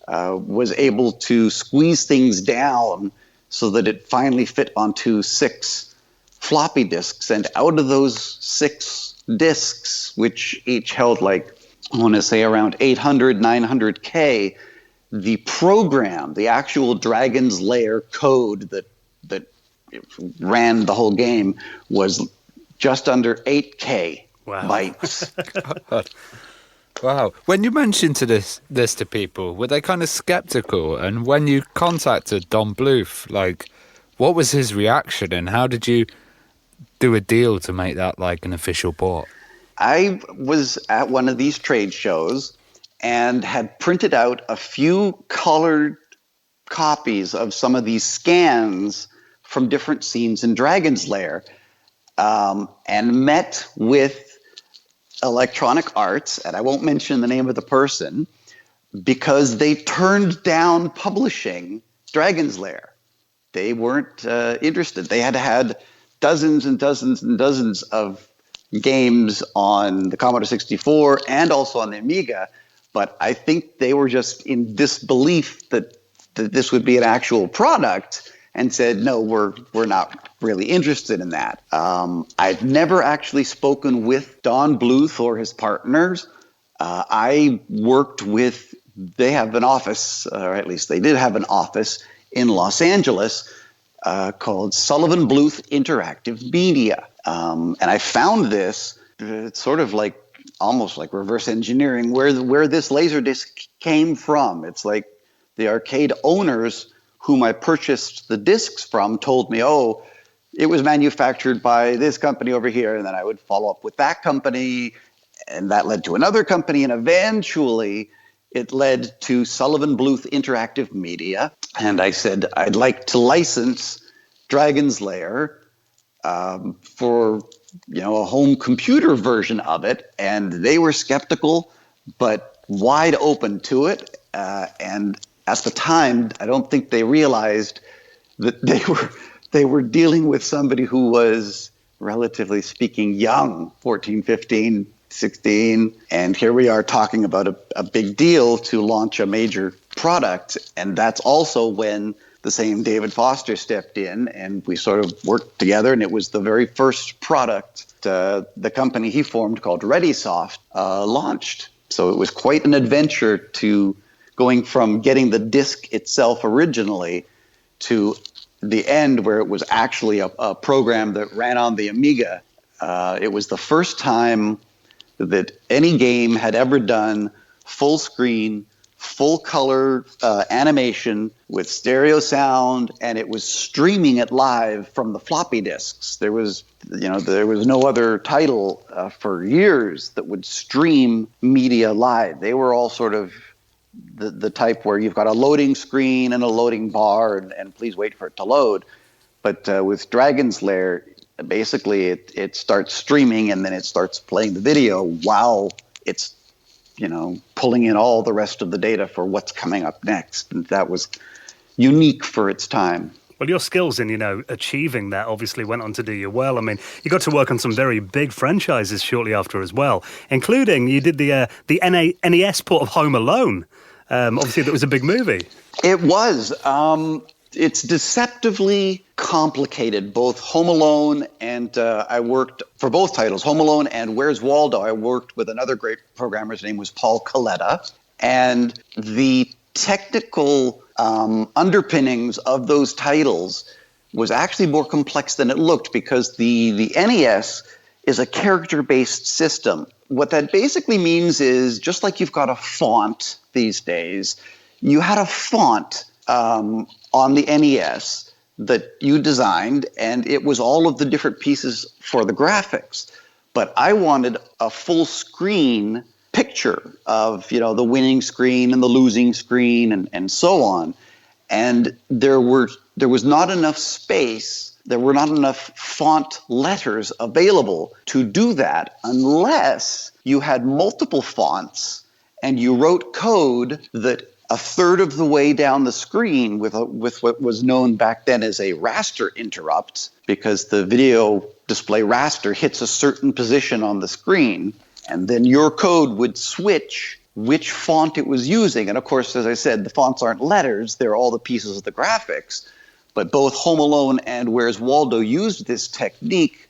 was able to squeeze things down so that it finally fit onto 6 floppy disks, and out of those 6 disks, which each held like, I want to say around 800, 900K, the program, the actual Dragon's Lair code that ran the whole game was just under 8K bytes. Wow. When you mentioned this to people, were they kind of skeptical? And when you contacted Don Bluth, like, what was his reaction, and how did you do a deal to make that like an official port? I was at one of these trade shows and had printed out a few colored copies of some of these scans from different scenes in Dragon's Lair, and met with Electronic Arts, and I won't mention the name of the person, because they turned down publishing Dragon's Lair. They weren't interested. They had dozens and dozens and dozens of games on the Commodore 64 and also on the Amiga, but I think they were just in disbelief that this would be an actual product, and said, no, we're not really interested in that. I've never actually spoken with Don Bluth or his partners. I worked with, they have an office, or at least they did have an office in Los Angeles called Sullivan Bluth Interactive Media. And I found this, it's sort of like, almost like reverse engineering, where this Laserdisc came from. It's like the arcade owners whom I purchased the discs from told me, oh, it was manufactured by this company over here. And then I would follow up with that company, and that led to another company. And eventually it led to Sullivan Bluth Interactive Media. And I said, I'd like to license Dragon's Lair for, a home computer version of it. And they were skeptical, but wide open to it. And at the time, I don't think they realized that they were dealing with somebody who was, relatively speaking, young, 14, 15, 16. And here we are talking about a big deal to launch a major product. And that's also when the same David Foster stepped in, and we sort of worked together. And it was the very first product the company he formed called ReadySoft launched. So it was quite an adventure to going from getting the disc itself originally to the end where it was actually a program that ran on the Amiga. It was the first time that any game had ever done full screen, full color animation with stereo sound, and it was streaming it live from the floppy disks. There was no other title for years that would stream media live. They were all sort of the type where you've got a loading screen and a loading bar, and please wait for it to load. But with Dragon's Lair, basically it starts streaming, and then it starts playing the video while it's pulling in all the rest of the data for what's coming up next. And that was unique for its time. Well, your skills in, achieving that obviously went on to do you well. I mean, you got to work on some very big franchises shortly after as well, including you did the NES port of Home Alone. Obviously, that was a big movie. It was. It's deceptively complicated, both Home Alone and I worked for both titles, Home Alone and Where's Waldo. I worked with another great programmer. His name was Paul Coletta. And the technical underpinnings of those titles was actually more complex than it looked, because the NES is a character-based system. What that basically means is, just like you've got a font these days, you had a font on the NES that you designed, and it was all of the different pieces for the graphics. But I wanted a full screen picture of, the winning screen and the losing screen and so on. And there was not enough space, there were not enough font letters available to do that unless you had multiple fonts and you wrote code that a third of the way down the screen with what was known back then as a raster interrupt, because the video display raster hits a certain position on the screen, and then your code would switch which font it was using. And of course, as I said, the fonts aren't letters, they're all the pieces of the graphics. But both Home Alone and Where's Waldo used this technique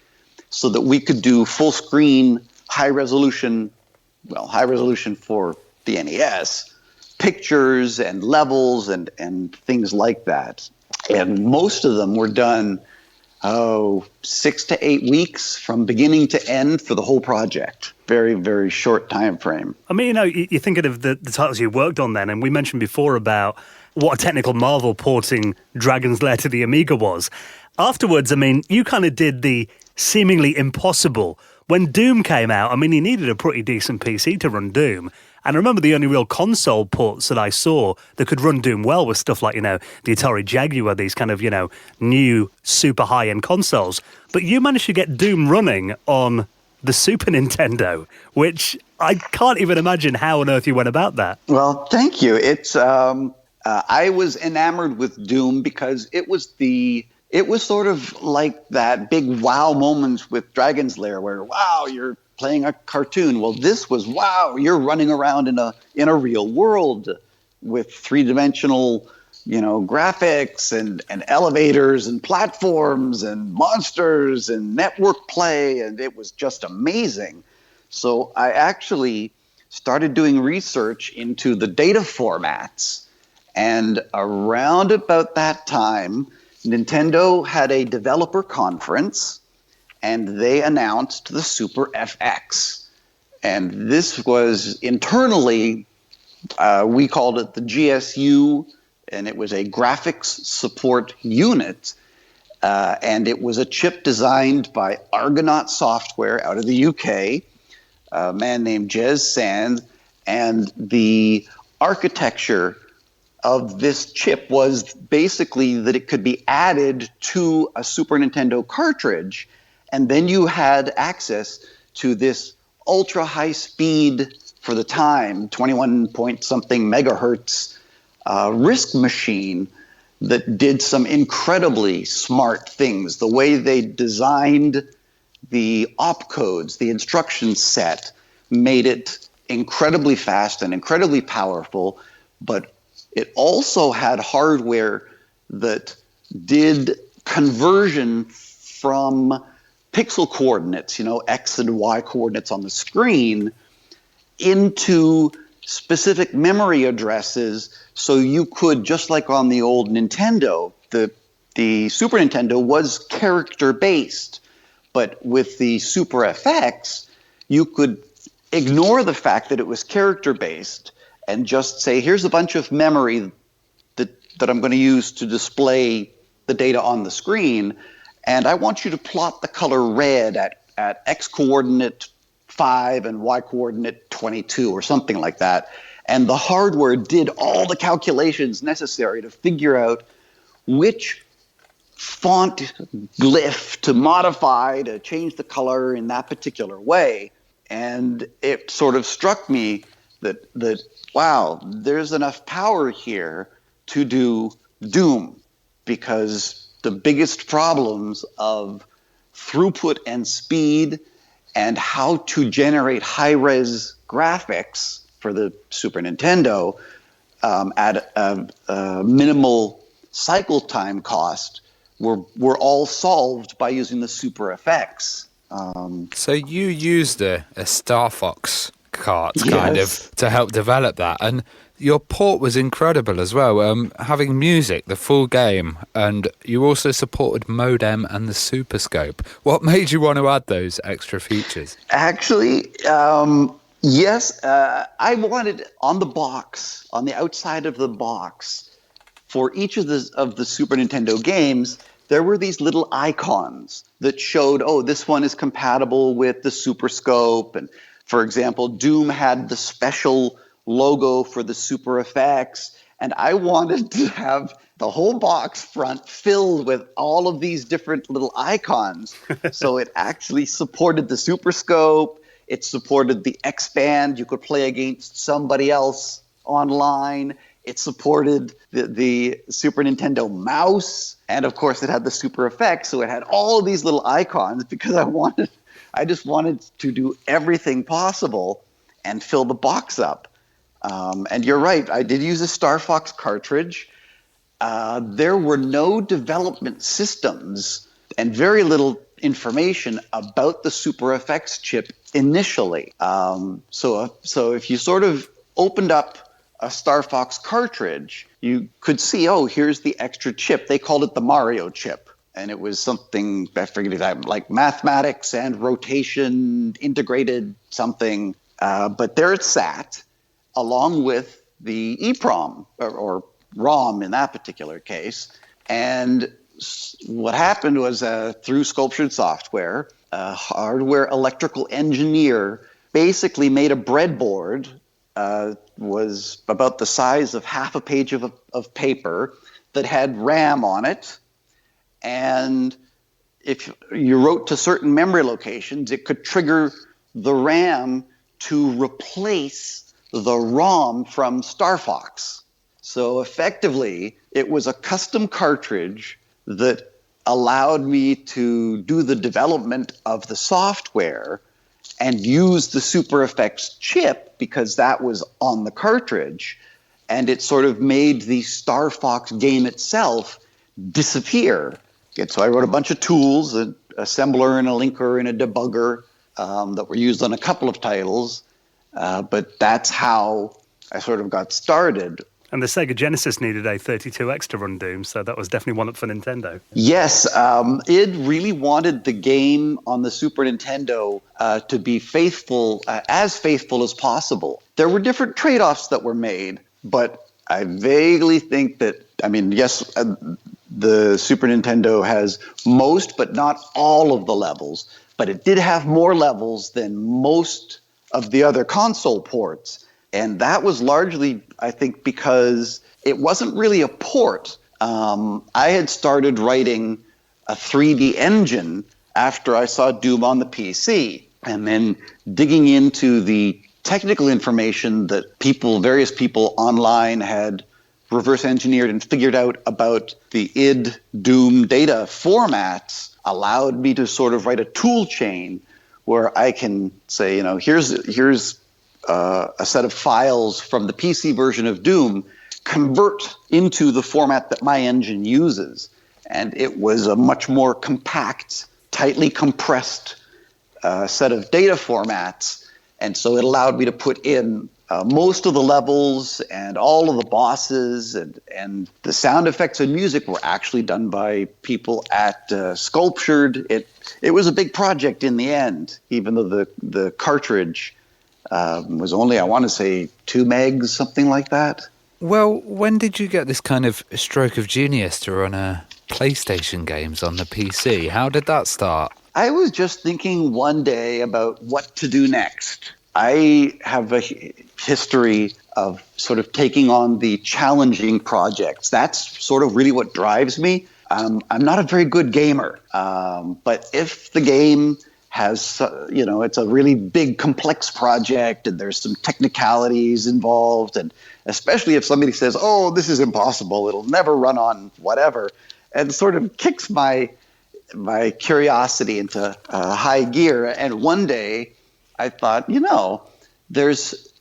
so that we could do full screen, high resolution for the NES, pictures and levels and things like that. And most of them were done 6 to 8 weeks from beginning to end for the whole project. Very, very short time frame. I mean, you're thinking of the titles you worked on then, and we mentioned before about what a technical marvel porting Dragon's Lair to the Amiga was. Afterwards, I mean, you kind of did the seemingly impossible. When Doom came out, I mean, you needed a pretty decent PC to run Doom. And I remember the only real console ports that I saw that could run Doom well was stuff like, the Atari Jaguar, these kind of, new super high-end consoles. But you managed to get Doom running on the Super Nintendo, which I can't even imagine how on earth you went about that. Well, thank you. It's I was enamored with Doom because it was sort of like that big wow moments with Dragon's Lair where, wow, you're playing a cartoon. Well, this was, wow, you're running around in a real world with three-dimensional, graphics and elevators and platforms and monsters and network play, and it was just amazing. So I actually started doing research into the data formats, and around about that time, Nintendo had a developer conference, and they announced the Super FX. And this was internally, we called it the GSU, and it was a graphics support unit. And it was a chip designed by Argonaut Software out of the UK, a man named Jez Sand. And the architecture of this chip was basically that it could be added to a Super Nintendo cartridge, and then you had access to this ultra high speed, for the time, 21 point something megahertz RISC machine that did some incredibly smart things. The way they designed the opcodes, the instruction set, made it incredibly fast and incredibly powerful, but it also had hardware that did conversion from pixel coordinates, X and Y coordinates on the screen, into specific memory addresses. So you could, just like on the old Nintendo, the Super Nintendo was character-based. But with the Super FX, you could ignore the fact that it was character-based and just say, here's a bunch of memory that I'm going to use to display the data on the screen, and I want you to plot the color red at X coordinate 5 and Y coordinate 22 or something like that. And the hardware did all the calculations necessary to figure out which font glyph to modify to change the color in that particular way. And it sort of struck me that wow, there's enough power here to do Doom, because the biggest problems of throughput and speed and how to generate high-res graphics for the Super Nintendo at a minimal cycle time cost were all solved by using the Super FX. So you used a Star Fox cart kind of to help develop that, and your port was incredible as well, having music, the full game, and you also supported modem and the Super Scope. What made you want to add those extra features? Actually, yes, I wanted on the box, on the outside of the box, for each of the Super Nintendo games, there were these little icons that showed, oh, this one is compatible with the Super Scope. And for example, Doom had the special logo for the Super FX. And I wanted to have the whole box front filled with all of these different little icons. So it actually supported the Super Scope. It supported the X-Band. You could play against somebody else online. It supported the Super Nintendo mouse. And of course, it had the Super FX. So it had all of these little icons because I just wanted to do everything possible and fill the box up. And you're right, I did use a Star Fox cartridge. there were no development systems and very little information about the Super FX chip initially. So if you sort of opened up a Star Fox cartridge, you could see, oh, here's the extra chip. They called it the Mario chip. And it was something, I forget exactly, like mathematics and rotation integrated something. But there it sat, along with the EEPROM, or ROM in that particular case. And what happened was through sculptured software, a hardware electrical engineer basically made a breadboard, was about the size of half a page of paper that had RAM on it. And if you wrote to certain memory locations, it could trigger the RAM to replace the ROM from Star Fox. So effectively, it was a custom cartridge that allowed me to do the development of the software and use the Super FX chip because that was on the cartridge. And it sort of made the Star Fox game itself disappear. So I wrote a bunch of tools, an assembler and a linker and a debugger that were used on a couple of titles. But that's how I sort of got started. And the Sega Genesis needed a 32X to run Doom, so that was definitely one up for Nintendo. Yes, id really wanted the game on the Super Nintendo to be faithful as possible. There were different trade-offs that were made, but I vaguely think that, yes, the Super Nintendo has most, but not all of the levels, but it did have more levels than most of the other console ports. And that was largely, I think, because it wasn't really a port. I had started writing a 3D engine after I saw Doom on the PC, and then digging into the technical information that various people online had reverse engineered and figured out about the id Doom data formats allowed me to sort of write a tool chain where I can say, here's a set of files from the PC version of Doom, convert into the format that my engine uses. And it was a much more compact, tightly compressed set of data formats. And so it allowed me to put in most of the levels and all of the bosses, and the sound effects and music were actually done by people at Sculptured. It was a big project in the end, even though the cartridge was only, I want to say, 2 megs, something like that. Well, when did you get this kind of stroke of genius to run PlayStation games on the PC? How did that start? I was just thinking one day about what to do next. I have a history of sort of taking on the challenging projects. That's sort of really what drives me. I'm not a very good gamer, but if the game has, it's a really big, complex project and there's some technicalities involved, and especially if somebody says, oh, this is impossible, it'll never run on whatever, and sort of kicks my curiosity into high gear. And one day I thought, there's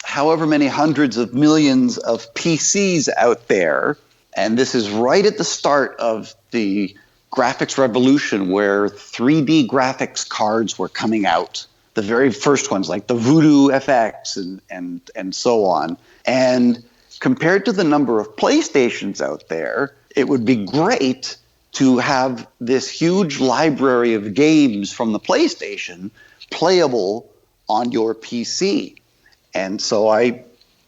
however many hundreds of millions of PCs out there, and this is right at the start of the graphics revolution where 3D graphics cards were coming out. The very first ones, like the Voodoo FX and so on. And compared to the number of PlayStations out there, it would be great to have this huge library of games from the PlayStation playable on your PC. And so I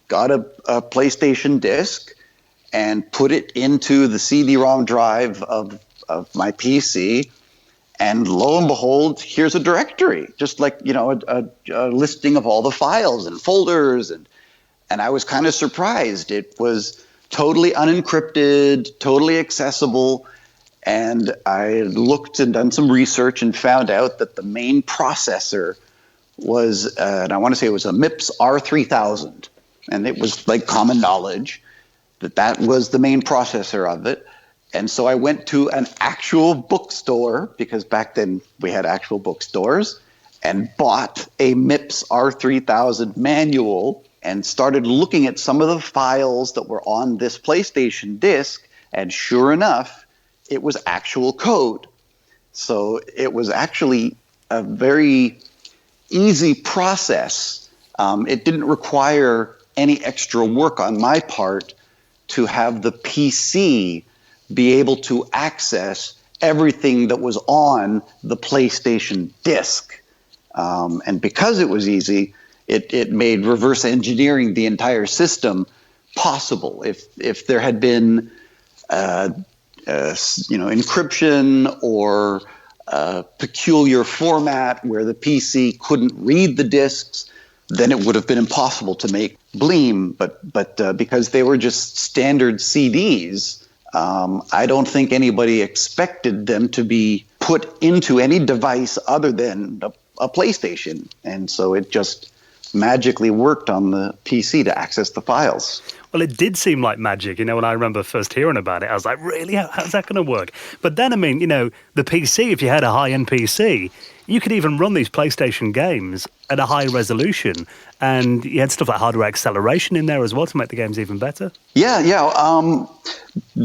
got a PlayStation disc and put it into the CD-ROM drive of my PC, and lo and behold, here's a directory, just like, a listing of all the files and folders, and I was kind of surprised. It was totally unencrypted, totally accessible, and I looked and done some research and found out that the main processor was, and I want to say it was a MIPS R3000, and it was like common knowledge that was the main processor of it. And so I went to an actual bookstore, because back then we had actual bookstores, and bought a MIPS R3000 manual and started looking at some of the files that were on this PlayStation disc And sure enough, it was actual code. So it was actually a very easy process. It didn't require any extra work on my part to have the PC be able to access everything that was on the PlayStation disc. And because it was easy, it made reverse engineering the entire system possible. If there had been encryption or a peculiar format where the PC couldn't read the discs, then it would have been impossible to make Bleem. But because they were just standard CDs, I don't think anybody expected them to be put into any device other than a PlayStation. And so it just magically worked on the PC to access the files. Well, it did seem like magic, when I remember first hearing about it. I was like, really? How's that going to work? But then, the PC, if you had a high-end PC, you could even run these PlayStation games at a high resolution. And you had stuff like hardware acceleration in there as well to make the games even better. Yeah.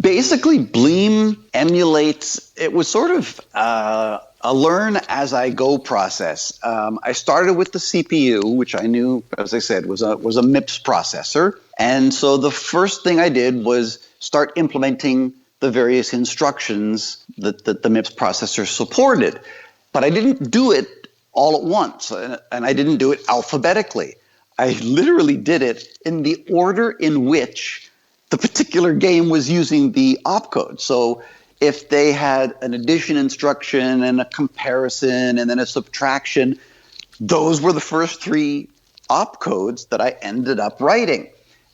Basically, Bleem emulates, it was sort of a learn-as-I-go process. I started with the CPU, which I knew, as I said, was a MIPS processor. And so the first thing I did was start implementing the various instructions that the MIPS processor supported. But I didn't do it all at once, and I didn't do it alphabetically. I literally did it in the order in which the particular game was using the opcode. So if they had an addition instruction and a comparison and then a subtraction, those were the first three opcodes that I ended up writing.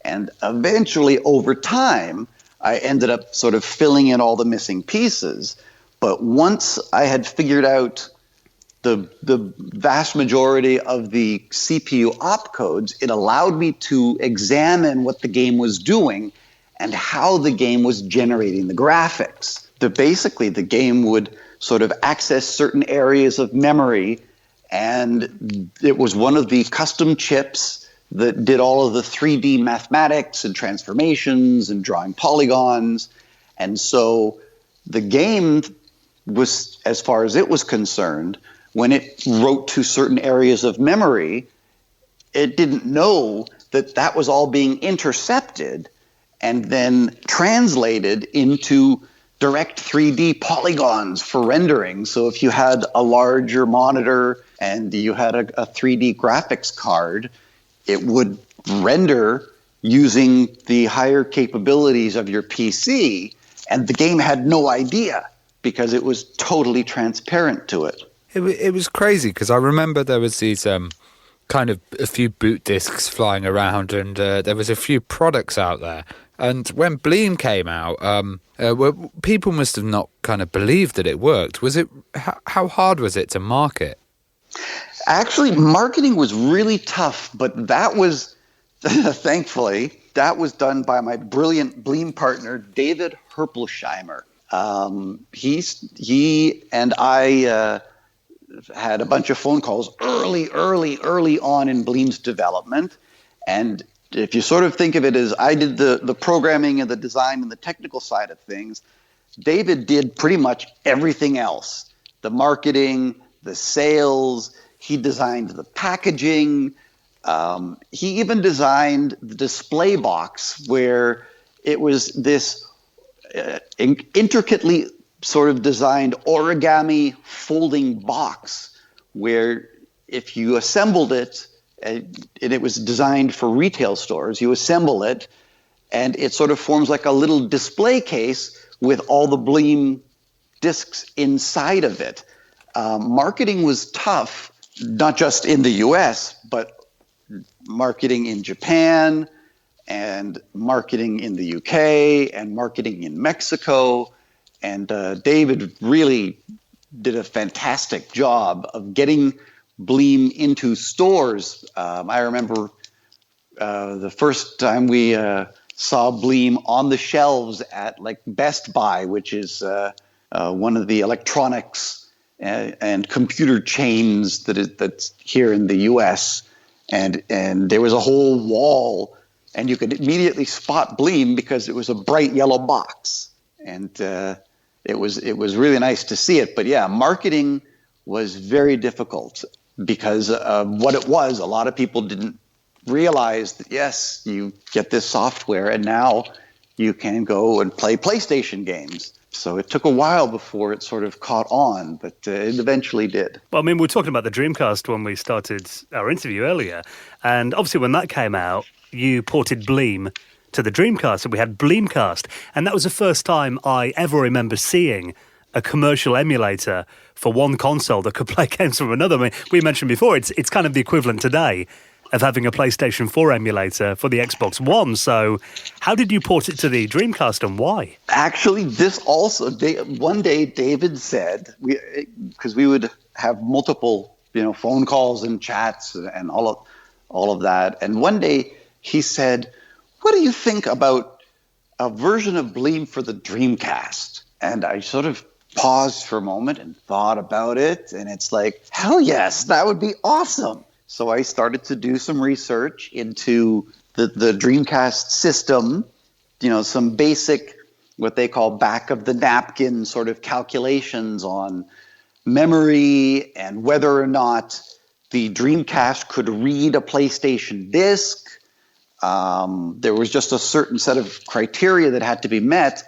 And eventually, over time, I ended up sort of filling in all the missing pieces. But once I had figured out the vast majority of the CPU opcodes, it allowed me to examine what the game was doing and how the game was generating the graphics. Basically, the game would sort of access certain areas of memory, and it was one of the custom chips that did all of the 3D mathematics and transformations and drawing polygons. And so the game was, as far as it was concerned, when it wrote to certain areas of memory, it didn't know that that was all being intercepted and then translated into direct 3D polygons for rendering. So if you had a larger monitor and you had a 3D graphics card, it would render using the higher capabilities of your PC, and the game had no idea because it was totally transparent to it. It was crazy because I remember there was these kind of a few boot discs flying around, and there was a few products out there. And when Bleem came out, people must have not kind of believed that it worked. Was it? How hard was it to market? Actually, marketing was really tough, but that was, thankfully, that was done by my brilliant Bleem partner, David Herpelsheimer. He and I had a bunch of phone calls early on in Bleem's development. And if you sort of think of it as I did the programming and the design and the technical side of things, David did pretty much everything else. The marketing, the sales, he designed the packaging. He even designed the display box where it was this intricately sort of designed origami folding box where if you assembled it, and it was designed for retail stores, you assemble it and it sort of forms like a little display case with all the Bleem discs inside of it. Marketing was tough, not just in the US, but marketing in Japan and marketing in the UK and marketing in Mexico. And David really did a fantastic job of getting Bleem into stores. I remember the first time we saw Bleem on the shelves at like Best Buy, which is one of the electronics and computer chains that's here in the US. And there was a whole wall, and you could immediately spot Bleem because it was a bright yellow box. and it was really nice to see it. But yeah, marketing was very difficult because what it was. A lot of people didn't realize that yes, you get this software, and now you can go and play PlayStation games. So it took a while before it sort of caught on, but it eventually did. Well, I mean, we were talking about the Dreamcast when we started our interview earlier, and obviously when that came out, you ported Bleem to the Dreamcast, and we had Bleemcast, and that was the first time I ever remember seeing a commercial emulator for one console that could play games from another. I mean, we mentioned before, it's kind of the equivalent today of having a PlayStation 4 emulator for the Xbox One. So how did you port it to the Dreamcast, and why? Actually, this also, one day David said, because we would have multiple, phone calls and chats and all of that. And one day he said, what do you think about a version of Bleem for the Dreamcast? And I sort of paused for a moment and thought about it. And it's like, hell yes, that would be awesome. So I started to do some research into the Dreamcast system, some basic, what they call back of the napkin sort of calculations on memory and whether or not the Dreamcast could read a PlayStation disc. There was just a certain set of criteria that had to be met,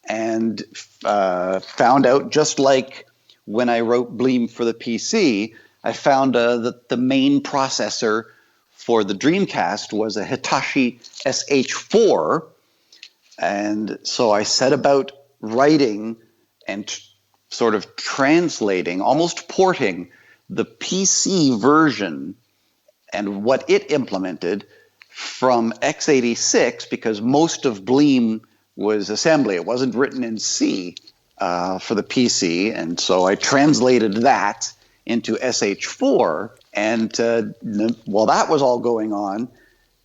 and found out, just like when I wrote Bleem for the PC, I found that the main processor for the Dreamcast was a Hitachi SH4. And so I set about writing and sort of translating, almost porting the PC version and what it implemented from x86, because most of Bleem was assembly. It wasn't written in C for the PC. And so I translated that into SH4, and while that was all going on,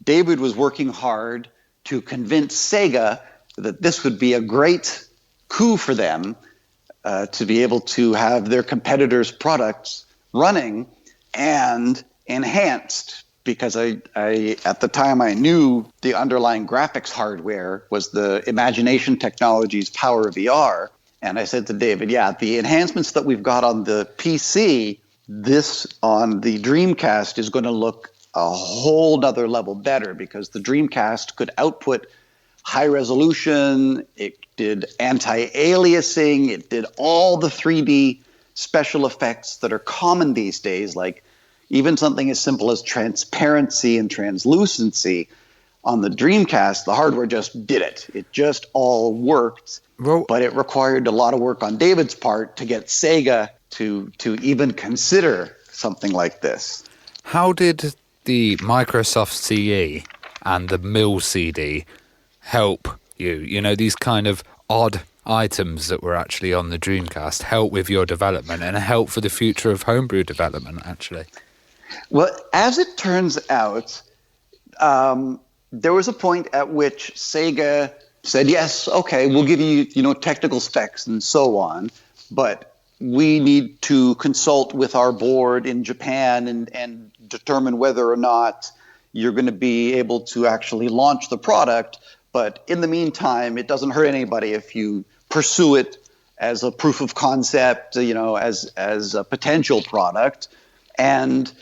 David was working hard to convince Sega that this would be a great coup for them to be able to have their competitors' products running and enhanced, because I at the time I knew the underlying graphics hardware was the Imagination Technologies Power VR. And I said to David, yeah, the enhancements that we've got on the PC, this on the Dreamcast is going to look a whole nother level better, because the Dreamcast could output high resolution, it did anti-aliasing, it did all the 3D special effects that are common these days, like even something as simple as transparency and translucency. On the Dreamcast, the hardware just did it. It just all worked. Well, but it required a lot of work on David's part to get Sega to even consider something like this. How did the Microsoft CE and the Mill CD help you? These kind of odd items that were actually on the Dreamcast help with your development and help for the future of homebrew development, actually? Well, as it turns out, there was a point at which Sega said, yes, okay, we'll give you, technical specs and so on, but we need to consult with our board in Japan and determine whether or not you're going to be able to actually launch the product. But in the meantime, it doesn't hurt anybody if you pursue it as a proof of concept, as a potential product. And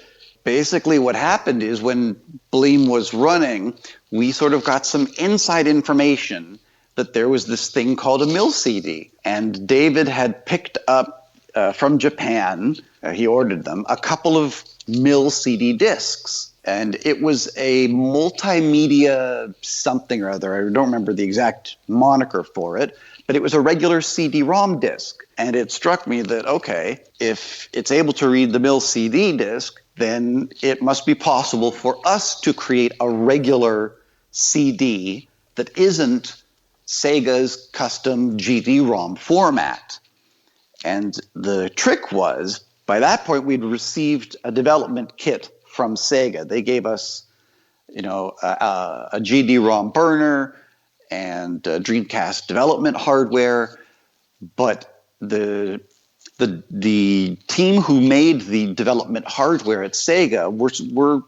basically what happened is when Bleem was running, we sort of got some inside information that there was this thing called a Mill CD. And David had picked up from Japan, he ordered them, a couple of Mill CD discs. And it was a multimedia something or other. I don't remember the exact moniker for it, but it was a regular CD-ROM disc. And it struck me that, okay, if it's able to read the Mill CD disc, then it must be possible for us to create a regular CD that isn't Sega's custom GD-ROM format. And the trick was, by that point, we'd received a development kit from Sega. They gave us, a GD-ROM burner and Dreamcast development hardware, but the team who made the development hardware at Sega were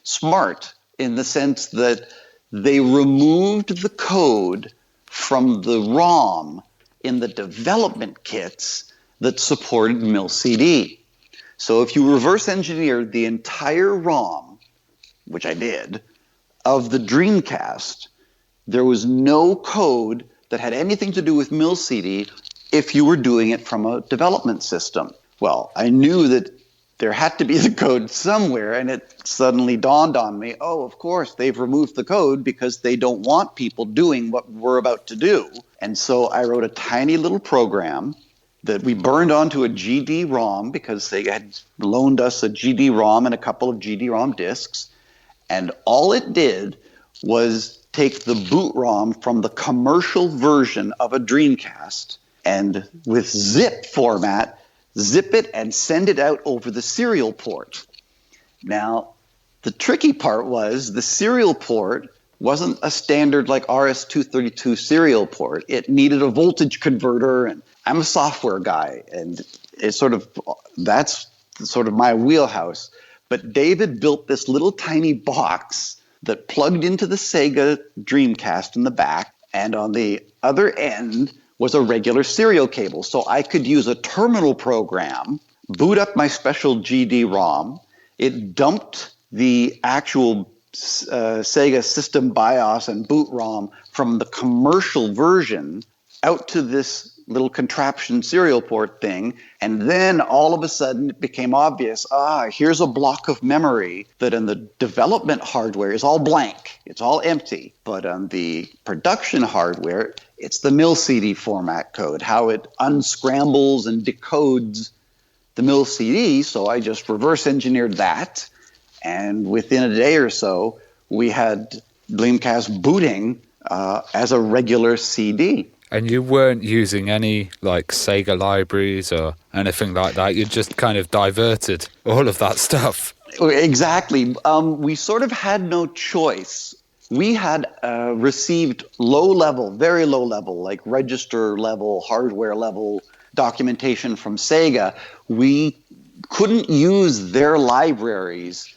smart in the sense that they removed the code from the ROM in the development kits that supported MIL-CD. So if you reverse engineered the entire ROM, which I did, of the Dreamcast, there was no code that had anything to do with MIL-CD if you were doing it from a development system. Well, I knew that there had to be the code somewhere, and it suddenly dawned on me, oh, of course, they've removed the code because they don't want people doing what we're about to do. And so I wrote a tiny little program that we burned onto a GD-ROM because they had loaned us a GD-ROM and a couple of GD-ROM discs. And all it did was take the boot ROM from the commercial version of a Dreamcast and with zip format, zip it and send it out over the serial port. Now, the tricky part was the serial port wasn't a standard like RS-232 serial port. It needed a voltage converter, and I'm a software guy, and that's sort of my wheelhouse. But David built this little tiny box that plugged into the Sega Dreamcast in the back, and on the other end was a regular serial cable. So I could use a terminal program, boot up my special GD-ROM. It dumped the actual Sega system BIOS and boot ROM from the commercial version out to this little contraption serial port thing. And then all of a sudden it became obvious, here's a block of memory that in the development hardware is all blank. It's all empty. But on the production hardware, it's the MIL-CD format code, how it unscrambles and decodes the MIL-CD. So I just reverse engineered that. And within a day or so, we had Bleemcast booting as a regular CD. And you weren't using any like Sega libraries or anything like that. You just kind of diverted all of that stuff. Exactly. We sort of had no choice. We had received low-level, very low-level, like register-level, hardware-level documentation from Sega. We couldn't use their libraries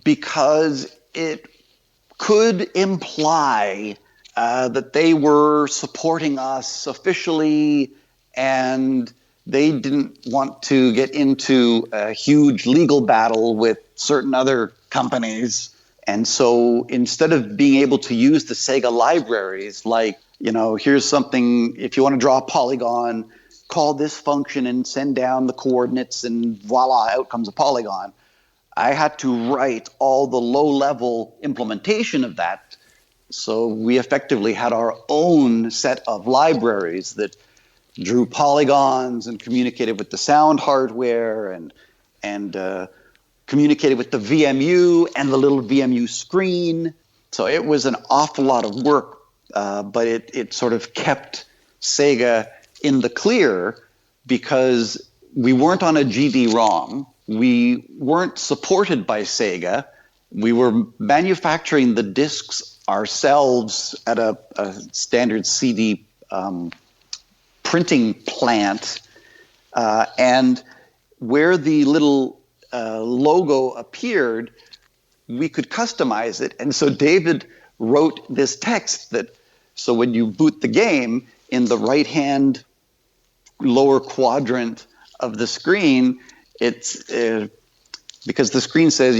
because it could imply that they were supporting us officially, and they didn't want to get into a huge legal battle with certain other companies. And so instead of being able to use the Sega libraries, like, here's something, if you want to draw a polygon, call this function and send down the coordinates and voila, out comes a polygon. I had to write all the low-level implementation of that. So we effectively had our own set of libraries that drew polygons and communicated with the sound hardware and communicated with the VMU and the little VMU screen. So it was an awful lot of work, but it sort of kept Sega in the clear because we weren't on a GD-ROM. We weren't supported by Sega. We were manufacturing the discs ourselves at a standard CD printing plant, and where the little logo appeared, we could customize it. And so David wrote this text so when you boot the game, in the right-hand lower quadrant of the screen, it's because the screen says,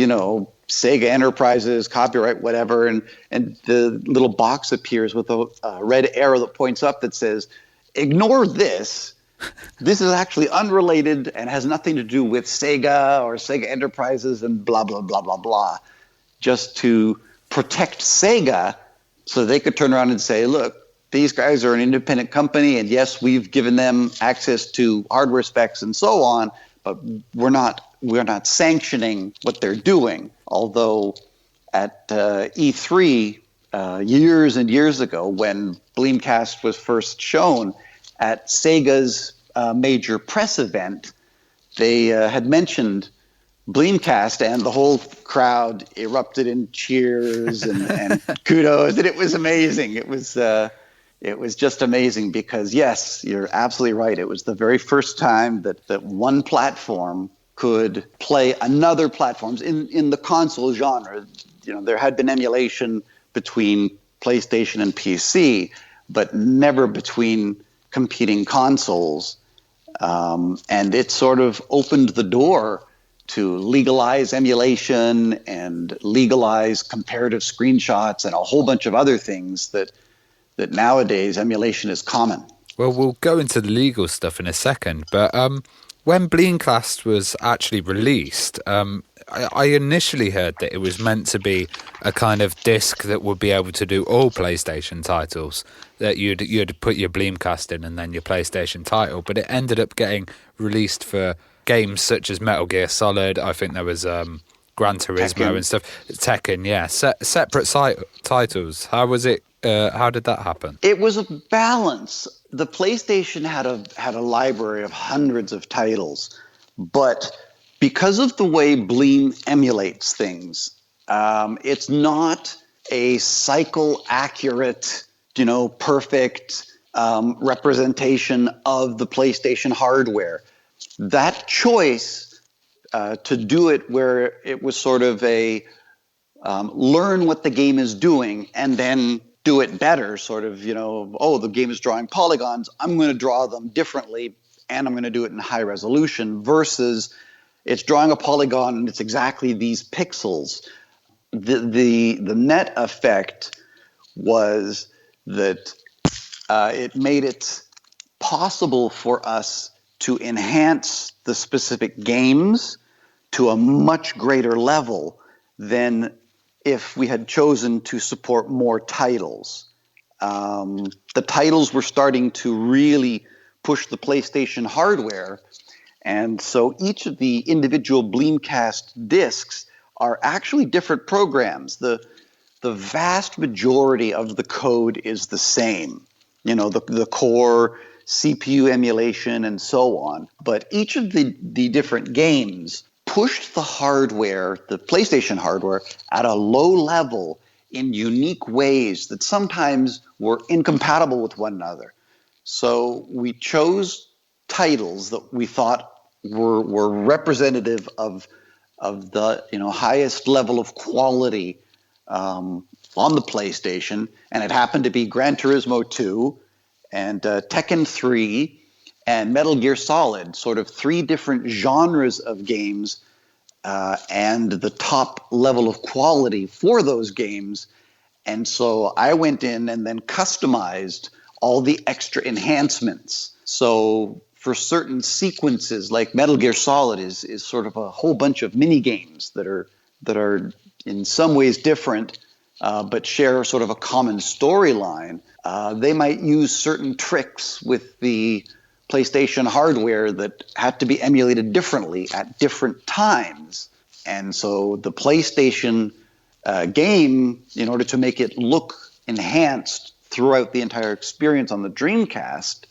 Sega Enterprises, copyright, whatever, and the little box appears with a red arrow that points up that says, ignore this. This is actually unrelated and has nothing to do with Sega or Sega Enterprises and blah, blah, blah, blah, blah. Just to protect Sega so they could turn around and say, look, these guys are an independent company, and yes, we've given them access to hardware specs and so on, but we're not sanctioning what they're doing. Although at E3 years and years ago, when Bleemcast was first shown at Sega's major press event, they had mentioned Bleemcast, and the whole crowd erupted in cheers and kudos, and it was amazing. It was just amazing because, yes, you're absolutely right. It was the very first time that one platform could play another platforms in the console genre. There had been emulation between PlayStation and PC, but never between competing consoles. And it sort of opened the door to legalize emulation and legalize comparative screenshots and a whole bunch of other things that nowadays emulation is common. Well, we'll go into the legal stuff in a second, but when Bleemcast was actually released, I initially heard that it was meant to be a kind of disc that would be able to do all PlayStation titles, that you'd put your Bleemcast in and then your PlayStation title, but it ended up getting released for games such as Metal Gear Solid. I think there was Gran Turismo Tekken. and stuff. Tekken, yeah. Separate titles. How was it? How did that happen? It was a balance. The PlayStation had a library of hundreds of titles, but because of the way Bleem emulates things, it's not a cycle accurate, perfect representation of the PlayStation hardware. That choice to do it where it was sort of a learn what the game is doing and then do it better, sort of, the game is drawing polygons, I'm going to draw them differently and I'm going to do it in high resolution, versus it's drawing a polygon and it's exactly these pixels. The net effect was that it made it possible for us to enhance the specific games to a much greater level than if we had chosen to support more titles. The titles were starting to really push the PlayStation hardware, and so each of the individual Bleemcast discs are actually different programs. The vast majority of the code is the same, the core CPU emulation and so on. But each of the different games pushed the hardware, the PlayStation hardware, at a low level in unique ways that sometimes were incompatible with one another. So we chose titles that we thought were representative of the highest level of quality on the PlayStation, and it happened to be Gran Turismo 2 and Tekken 3 and Metal Gear Solid, sort of three different genres of games and the top level of quality for those games. And so I went in and then customized all the extra enhancements. So for certain sequences, like Metal Gear Solid is sort of a whole bunch of mini games that are in some ways different, but share sort of a common storyline. They might use certain tricks with the PlayStation hardware that had to be emulated differently at different times. And so the PlayStation game, in order to make it look enhanced throughout the entire experience on the Dreamcast,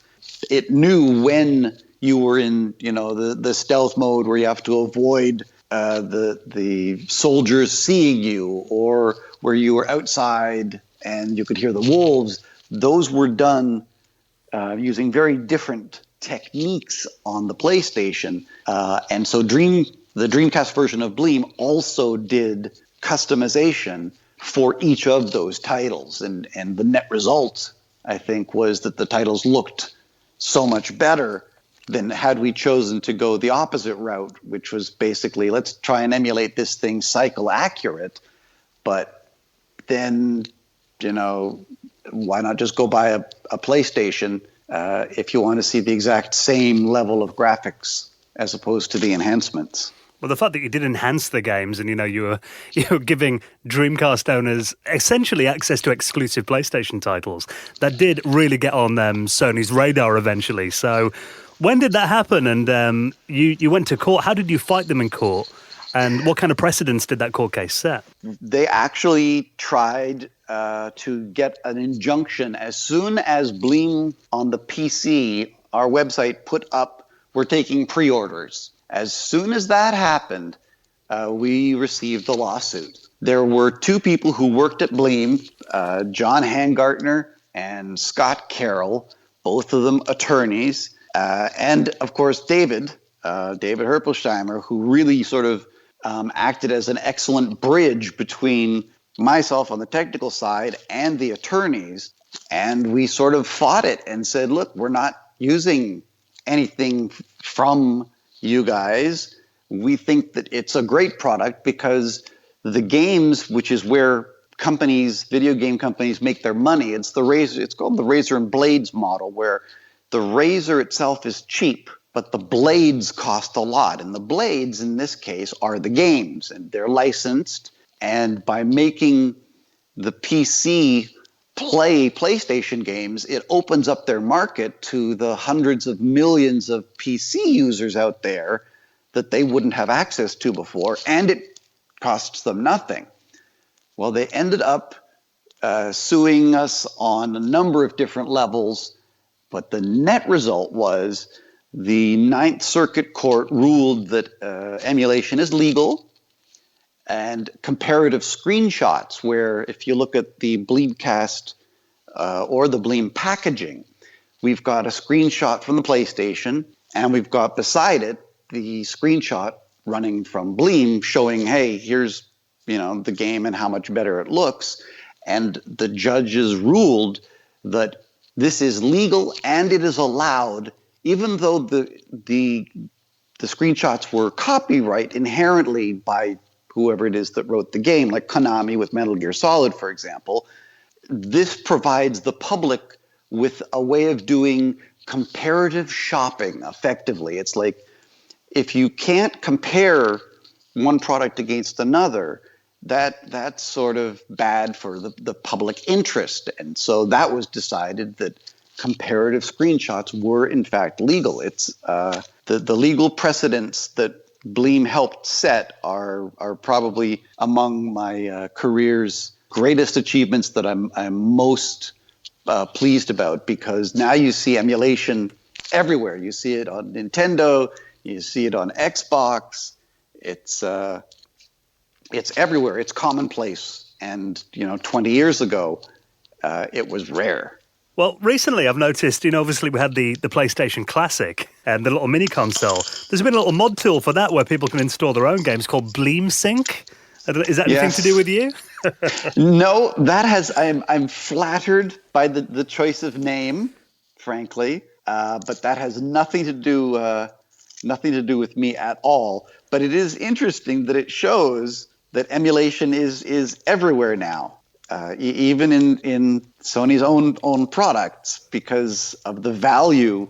it knew when you were in, the stealth mode where you have to avoid the soldiers seeing you, or where you were outside and you could hear the wolves. Those were done using very different techniques on the PlayStation. And so the Dreamcast version of Bleem also did customization for each of those titles. And the net result, I think, was that the titles looked so much better than had we chosen to go the opposite route, which was basically, let's try and emulate this thing cycle accurate. But then, why not just go buy a PlayStation if you want to see the exact same level of graphics as opposed to the enhancements? Well, the fact that you did enhance the games and, you were giving Dreamcast owners essentially access to exclusive PlayStation titles, that did really get on Sony's radar eventually. So when did that happen? And you went to court. How did you fight them in court? And what kind of precedents did that court case set? They actually tried to get an injunction as soon as Bleem on the PC, our website, put up, we're taking pre-orders. As soon as that happened, we received the lawsuit. There were two people who worked at Bleem, John Hangartner and Scott Carroll, both of them attorneys, and of course David Herpelsheimer, who really sort of acted as an excellent bridge between myself on the technical side and the attorneys, and we sort of fought it and said, look, we're not using anything from you guys. We think that it's a great product because the games, which is where video game companies make their money, it's called the razor and blades model, where the razor itself is cheap, but the blades cost a lot. And the blades, in this case, are the games, and they're licensed. And by making the PC play PlayStation games, it opens up their market to the hundreds of millions of PC users out there that they wouldn't have access to before, and it costs them nothing. Well, they ended up suing us on a number of different levels, but the net result was the Ninth Circuit Court ruled that emulation is legal, and comparative screenshots, where if you look at the Bleemcast or the Bleem packaging, we've got a screenshot from the PlayStation, and we've got beside it the screenshot running from Bleem showing, hey, here's the game and how much better it looks. And the judges ruled that this is legal and it is allowed, even though the screenshots were copyright inherently by whoever it is that wrote the game, like Konami with Metal Gear Solid, for example. This provides the public with a way of doing comparative shopping effectively. It's like, if you can't compare one product against another, that's sort of bad for the public interest. And so that was decided that comparative screenshots were in fact legal. It's the legal precedents that Bleem helped set are probably among my career's greatest achievements that I'm most pleased about, because now you see emulation everywhere. You see it on Nintendo, you see it on Xbox. It's everywhere. It's commonplace. And 20 years ago, it was rare. Well, recently I've noticed, obviously we had the PlayStation Classic and the little mini console. There's been a little mod tool for that where people can install their own games called Bleem Sync. Is that anything to do with you? No, I'm flattered by the choice of name, frankly, but that has nothing to do with me at all. But it is interesting that it shows that emulation is everywhere now. Even in Sony's own products, because of the value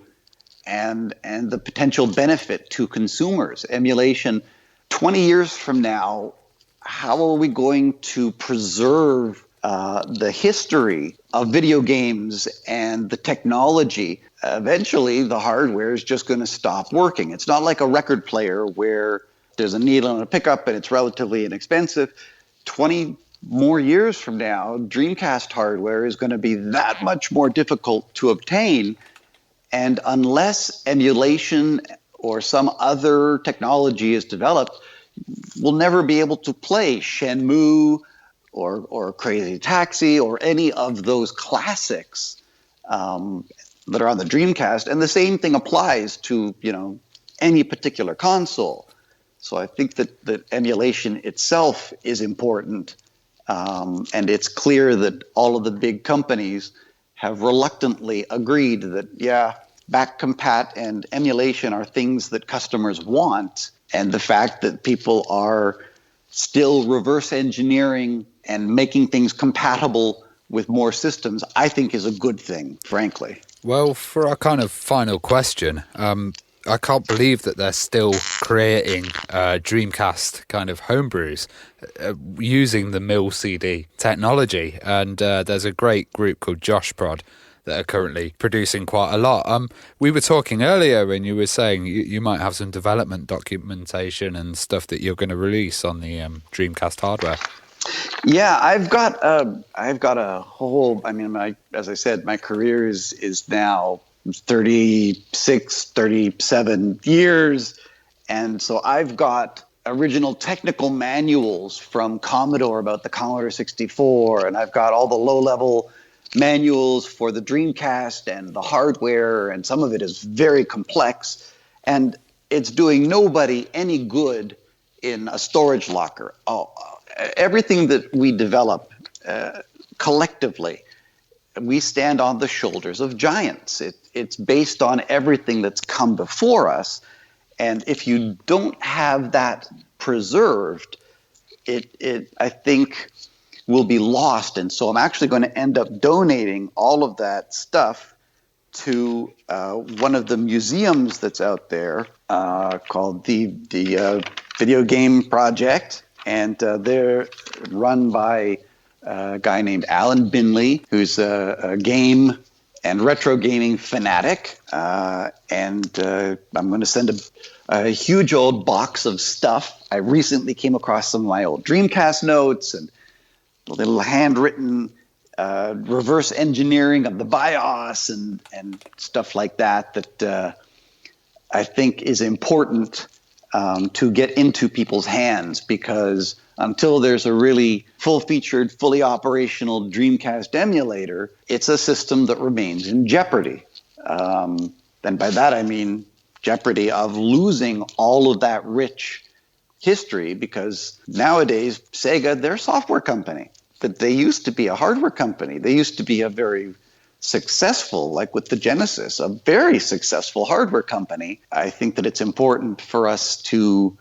and the potential benefit to consumers. Emulation, 20 years from now, how are we going to preserve the history of video games and the technology? Eventually, the hardware is just going to stop working. It's not like a record player where there's a needle and a pickup and it's relatively inexpensive. 20 more years from now, Dreamcast hardware is going to be that much more difficult to obtain. And unless emulation or some other technology is developed, we'll never be able to play Shenmue or Crazy Taxi or any of those classics that are on the Dreamcast. And the same thing applies to, any particular console. So I think that emulation itself is important. And it's clear that all of the big companies have reluctantly agreed that, back compat and emulation are things that customers want. And the fact that people are still reverse engineering and making things compatible with more systems, I think is a good thing, frankly. Well, for our kind of final question, I can't believe that they're still creating Dreamcast kind of homebrews using the mill CD technology. And there's a great group called Josh Prod that are currently producing quite a lot. We were talking earlier and you were saying you might have some development documentation and stuff that you're going to release on the Dreamcast hardware. Yeah, I've got a whole, as I said, my career is now 36, 37 years. And so I've got original technical manuals from Commodore about the Commodore 64, and I've got all the low-level manuals for the Dreamcast and the hardware, and some of it is very complex, and it's doing nobody any good in a storage locker. everything that we develop collectively, we stand on the shoulders of giants. It's based on everything that's come before us. And if you don't have that preserved, it I think will be lost. And so I'm actually going to end up donating all of that stuff to one of the museums that's out there called the Video Game Project. And they're run by a guy named Alan Binley, who's a game and retro gaming fanatic. And I'm going to send a huge old box of stuff. I recently came across some of my old Dreamcast notes and a little handwritten reverse engineering of the BIOS and stuff like that I think is important to get into people's hands, because until there's a really full-featured, fully operational Dreamcast emulator, it's a system that remains in jeopardy. And by that I mean jeopardy of losing all of that rich history, because nowadays Sega, they're a software company, but they used to be a hardware company. They used to be a very successful, like with the Genesis, a very successful hardware company. I think that it's important for us to,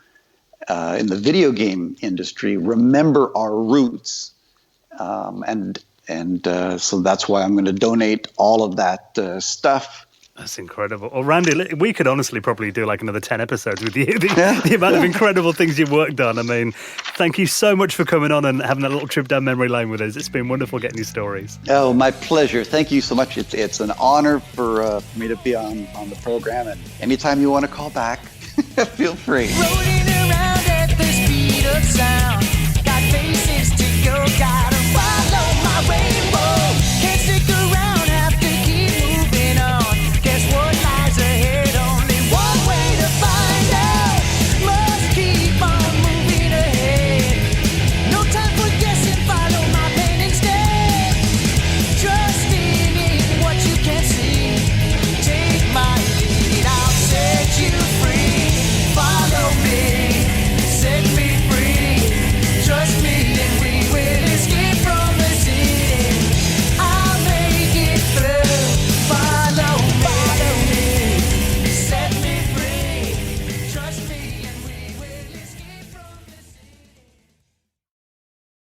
in the video game industry, remember our roots. And so that's why I'm going to donate all of that stuff. That's incredible. Well, Randy, we could honestly probably do like another 10 episodes with you. The amount of incredible things you've worked on. I mean, thank you so much for coming on and having a little trip down memory lane with us. It's been wonderful getting your stories. Oh, my pleasure. Thank you so much. It's an honor for me to be on the program. And anytime you want to call back, feel free. Rolling around at the speed of sound. Got faces to go, got